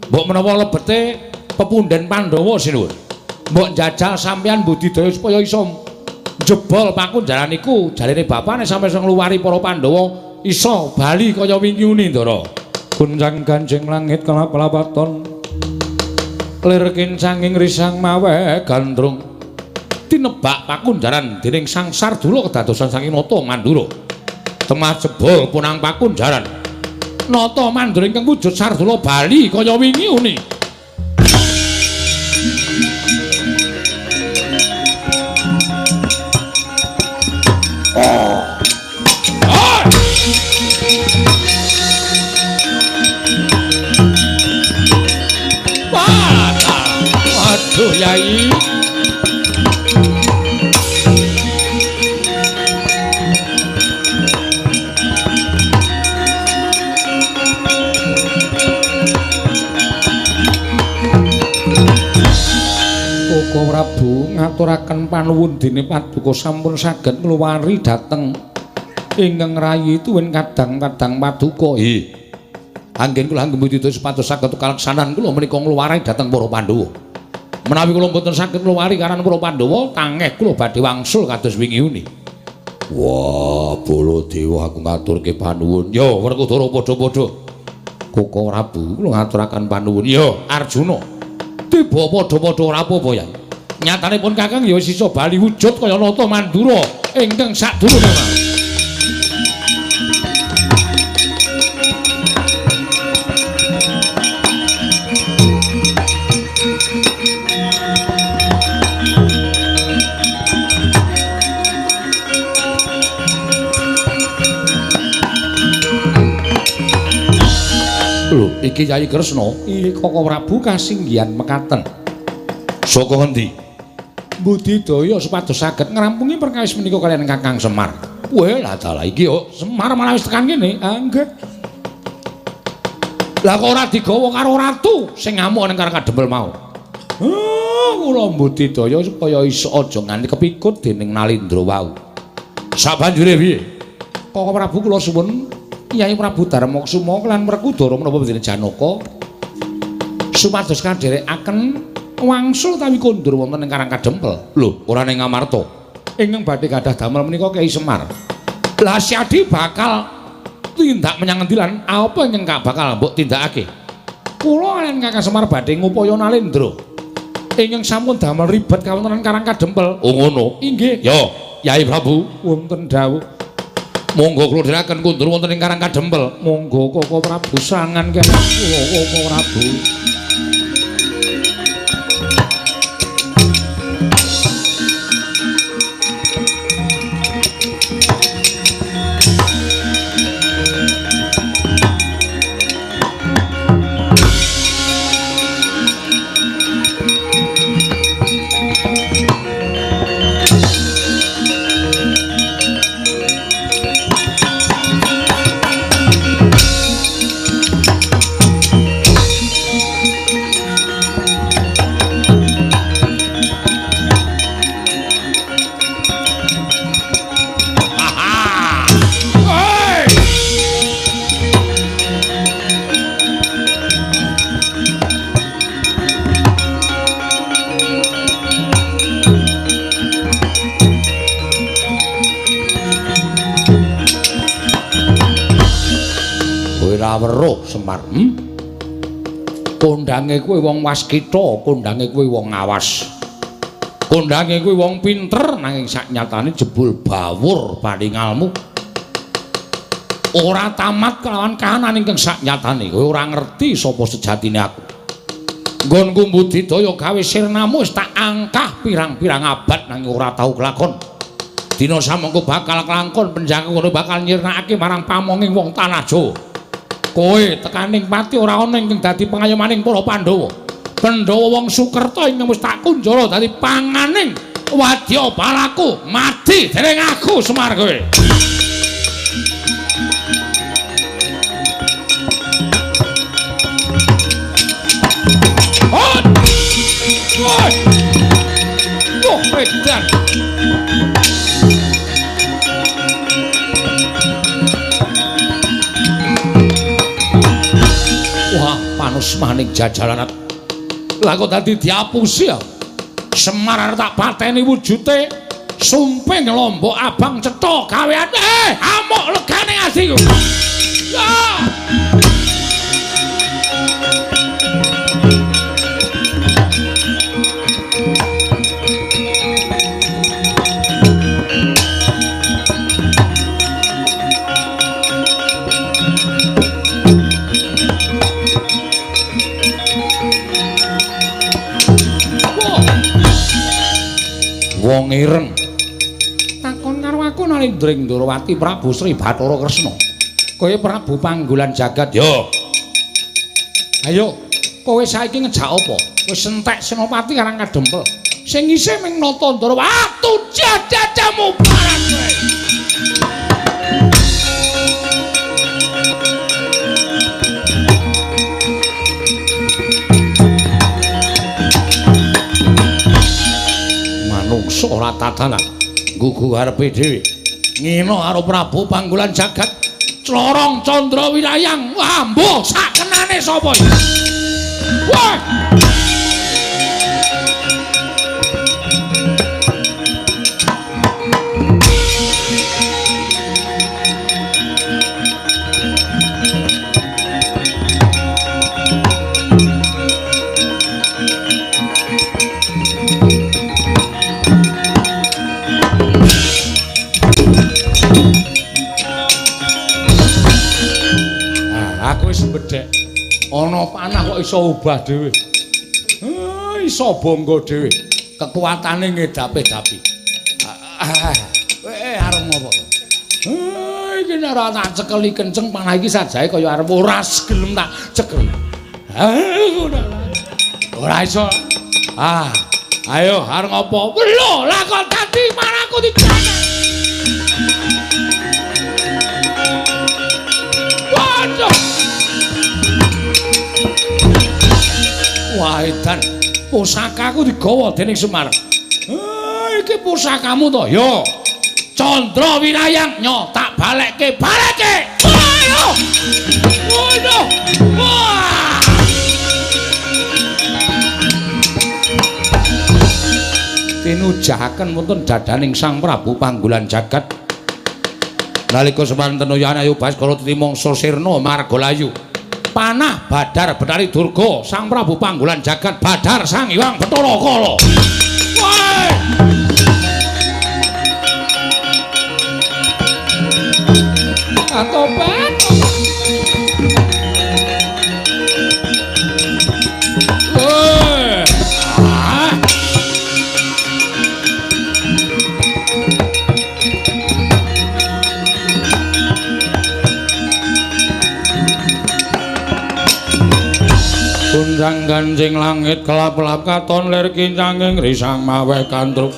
Mbok menawa lebete pepundhen Pandhawa sinuwun. Mbok njajal sampeyan budidaya supaya iso jebol pakunjaran iku jarene bapane sampe iso ngluwari para Pandhawa iso bali kaya wingi uni Ndara. Gunjang ganjing langit kelap-kelapaton lir kincanging risang mawe gandrung tinebak pakunjaran dening Sang Sardula kedadosan saking Nata Mandura. Temah jebol punang pakunjaran Nata Mandura ingkang wujud Sardula bali kaya wingi uni. Waduh Yai. Koko Prabu ngaturaken panuwun dene paduka sampun saged ngluwari dhateng ingkang rayi tuwin kadang-kadang paduka. Anggen kula anggembudidaya supados saged kaleksanan kula menika ngluwari dhateng para Pandhawa. Menawi kula mboten saged ngluwari karan para Pandhawa, tangeh kula badhe wangsul kados wingi uni. Wah, Baladewa aku ngaturke panuwun. Ya, Werkudara padha-padha. Koko Prabu kula ngaturaken panuwun. Ya, Arjuna. Tiba padha-padha ora apa-apa ya. Nyatanipun Kakang ya wis iso bali wujud kaya Nata Mandura ingkang sadurunge. Lho, iki Yai Kresna, iki Koko Prabu kasinggihan mekaten. Saka ngendi? Budidaya supados saged ngrampungi perkawis menika kaliyan Kakang Semar. Wah, lah dalah iki yo Semar malah wis tekan kene. Nggih. Lah kok ora digawa karo ratu sing ngamuk ning Karang Kadempel mau. Kula mbudidaya supaya iso aja nganti kepikut dening Nalindra wau. Sabanjure piye? Koko Prabu kula suwun Kyai Prabu Darmaksuma lan Werkudara menapa Dene Janaka supados kadherekaken wangsul tawi kondur wonten ing Karang Kadempel. Lho, ora ning Ngamarta. Ingkang badhe gadah damel menika Kyai Semar. Lah Syadi bakal tindak menyang endi lan apa ingkang bakal mbok tindakake? Kula lan Kakang Semar badhe ngupaya Nalindra. Ingkang sampun damel ribet kawontenan Karang Kadempel. Oh ngono. Inggih. Ya, Kyai Prabu wonten dawuh. Monggo kula dherekaken kundur wonten ing Karang Kadempel. Monggo Koko Prabu sangan kene. Koko Prabu. Weruh Semar. Kondange kowe wong waskita, kondange kowe wong awas. Kondange kowe wong pinter nanging saknyatane jebul bawur paningalmu. Ora tamat kelawan kahanan ingkang saknyatane. Kowe ora ngerti sapa sejatine aku. Nggonku mbudidaya gawe sirnamu wis tak angkah pirang-pirang abad nanging ora tau kelakon. Dina samengko bakal kelakon penjangku ngono bakal nyirnakake marang pamonging wong tanah Jawa. Kowe tekaning pati ora ana ingkang dadi pangayomaning para Pandhawa. Pandhawa wong Sukerta ingkang wis tak kunjara dadi panganing wadya balaku mati dening aku Semar kowe. Edan. Wah, panus maning jajalan. Lah kok dadi diapusi ya? Semar tak pateni wujute sumping lombok abang cetha gawean. Amuk legane atiku. Ya. Wong ireng takon karo aku Nalindra Ndrawati Prabu Sri Bathara Kresna. Kowe Prabu Panggolan Jagat yo. Ayo, kowe saiki ngejak apa? Wis entek Senopati Karang Kadempel. Sing isih ming nata Ndara watu jajajamu parang kowe. Manungsa ora tatanan nggugu arepe dhewe ngina karo Prabu Panggolan Jagat Clorong Candra Wirayang. Wah, mbuh sakenane sapa iki? Wah! Ana panah kok iso ubah dhewe. Iso bangga dhewe. Kekuatane ngedapi-dapi. Arep ngopo? Iki nek ora tak cekeli kenceng panah iki sajae kaya arep ora gelem tak cekel. Ora iso. Ayo arep ngopo? Lho, lah kok dadi marangku dicana. Waduh. Wah edan Pusakaku digawa dening Semar. Iki pusakamu to? Yo. Candra Wirayang nyo tak balekke. Ayo. Waduh. Wah. Tinujahaken wonten dadaning Sang Prabu Panggulan Jagat. Nalika semanten Yana Ayu Baskara Timangsa Sirna Margalayu. Panah Badar Betari Durga Sang Prabu Panggulan Jagat Badar Sang Hyang Bathara Kala. Woi. Atobat. Woi. Gunjang ganjing langit kelap-kelap katon lir kincanging risang mawe kantruk.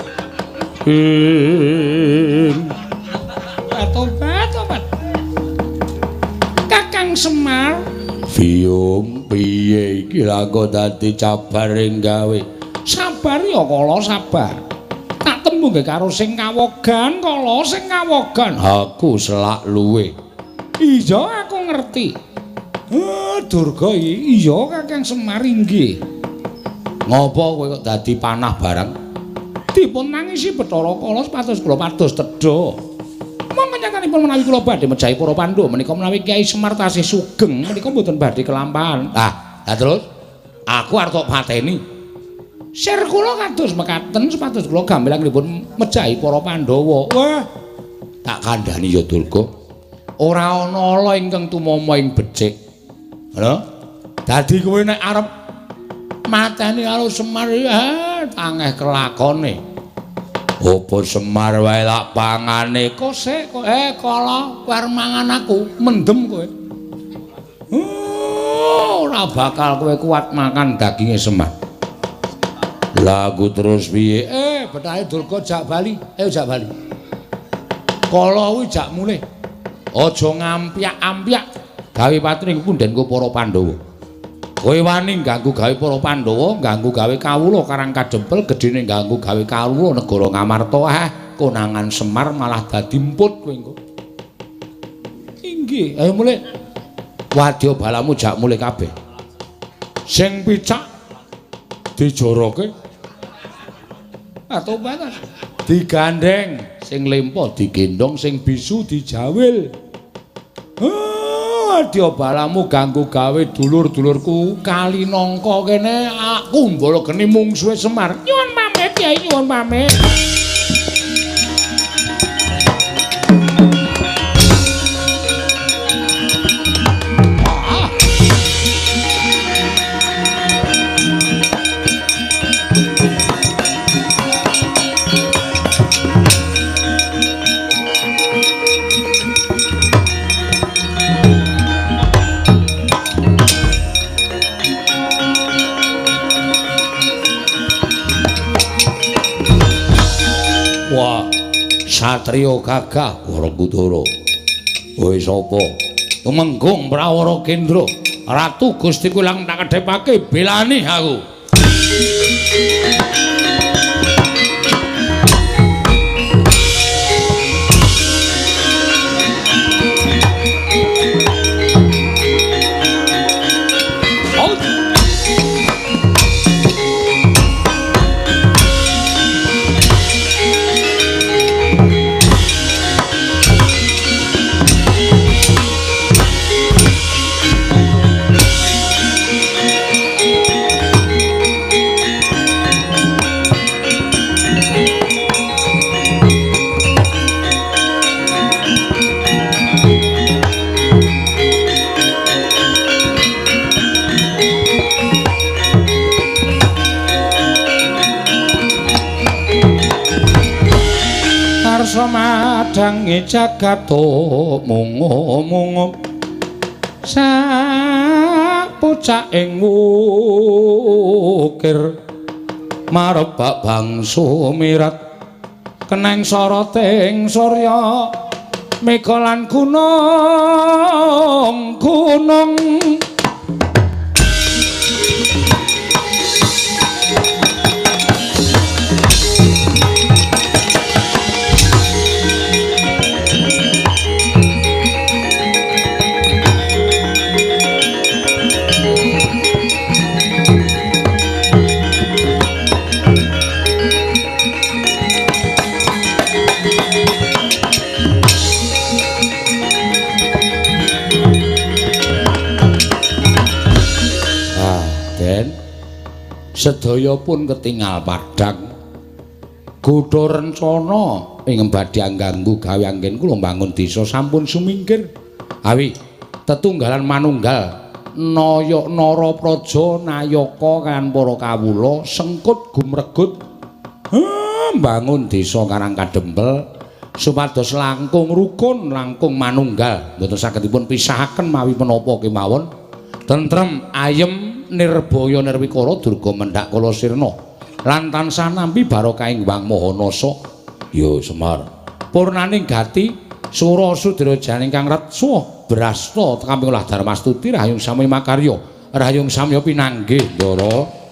Tobat. Kakang Semar. Biung piye iki lha kok dadi cabar ing gawe. Sabar ya kala sabar. Tak tembung karo sing kawogan kala sing kawogan. Aku selak luwe. Iya aku ngerti. Durga iya Kakang Semar inggih. Ngopo kowe kok dadi panah barang? Dipun nangisi Bathara Kala sepatus kula pados tedha. Monggo nyakanipun menawi kula badhe mejahi para Pandhawa menika menawi Kyai Semar tasih sugeng menika mboten badhe kelampahan. Lah terus aku arep tok pateni. Sir kula kados mekaten sepatus kula gamelanipun mejahi para Pandhawa. Wah, tak kandhani ya Durga. Ora ana ala ingkang tumama ing becik. Lho, dadi kowe nek arep mateni karo Semar tangeh kelakone. Apa Semar wae lak pangane kok sik kok kala war mangan aku mendem kowe. Ora bakal kowe kuat makan daginge Semar. Lagu terus piye? Betahe Durga jak bali. Jak bali. Kala kuwi jak mulih. Aja ngampyak-ampyak. Gawe patring pundhenku para Pandhawa. Kowe wani ganggu gawe para Pandhawa, ganggu gawe kawula Karang Kadempel, gedene ganggu gawe kawula negara Ngamarta. Konangan Semar malah dadi emput kowe engko. Inggih, ayo mulih. Wadya balamu jak mulih kabeh. Sing picak dijoroke. Tobat. Digandeng, sing lempo digendong, sing bisu dijawil. Wadya balamu ganggu gawe dulur-dulurku kali nangka kene aku mbala geni mungsuhe Semar. Nyuwun pamit Kyai, nyuwun pamit. Satriya gagah Warakudara. Kowe sapa? Tumenggung Prawara Kendra. Ratu Gustiku lang tak kedhepake belani aku. Madangi jagato mungo-mungo sak pucak ing wukir marebak bangsu mirat keneng soroting surya mega lan gunung sedaya pun ketingal padhang. Kutha rencana ing badhe angganggu gawe anggen kula mbangun desa sampun sumingkir. Awi tetunggalan manunggal Naya Narapraja Nayaka kan para kawula sengkut gumregut mbangun desa Karang Kadempel supados langkung rukun langkung manunggal mboten sagedipun pisahaken mawi menapa kemawon tentrem ayem nirbaya nirwikara durga mendhak kala sirna lan tansah nampi barokahing Wang Mahanasa. Ya Semar purnaning gati Sura Sudrajane ingkang retsa brasta kamping ulah Darmastuti rahayung samya makarya rahayung samya pinanggih Ndara.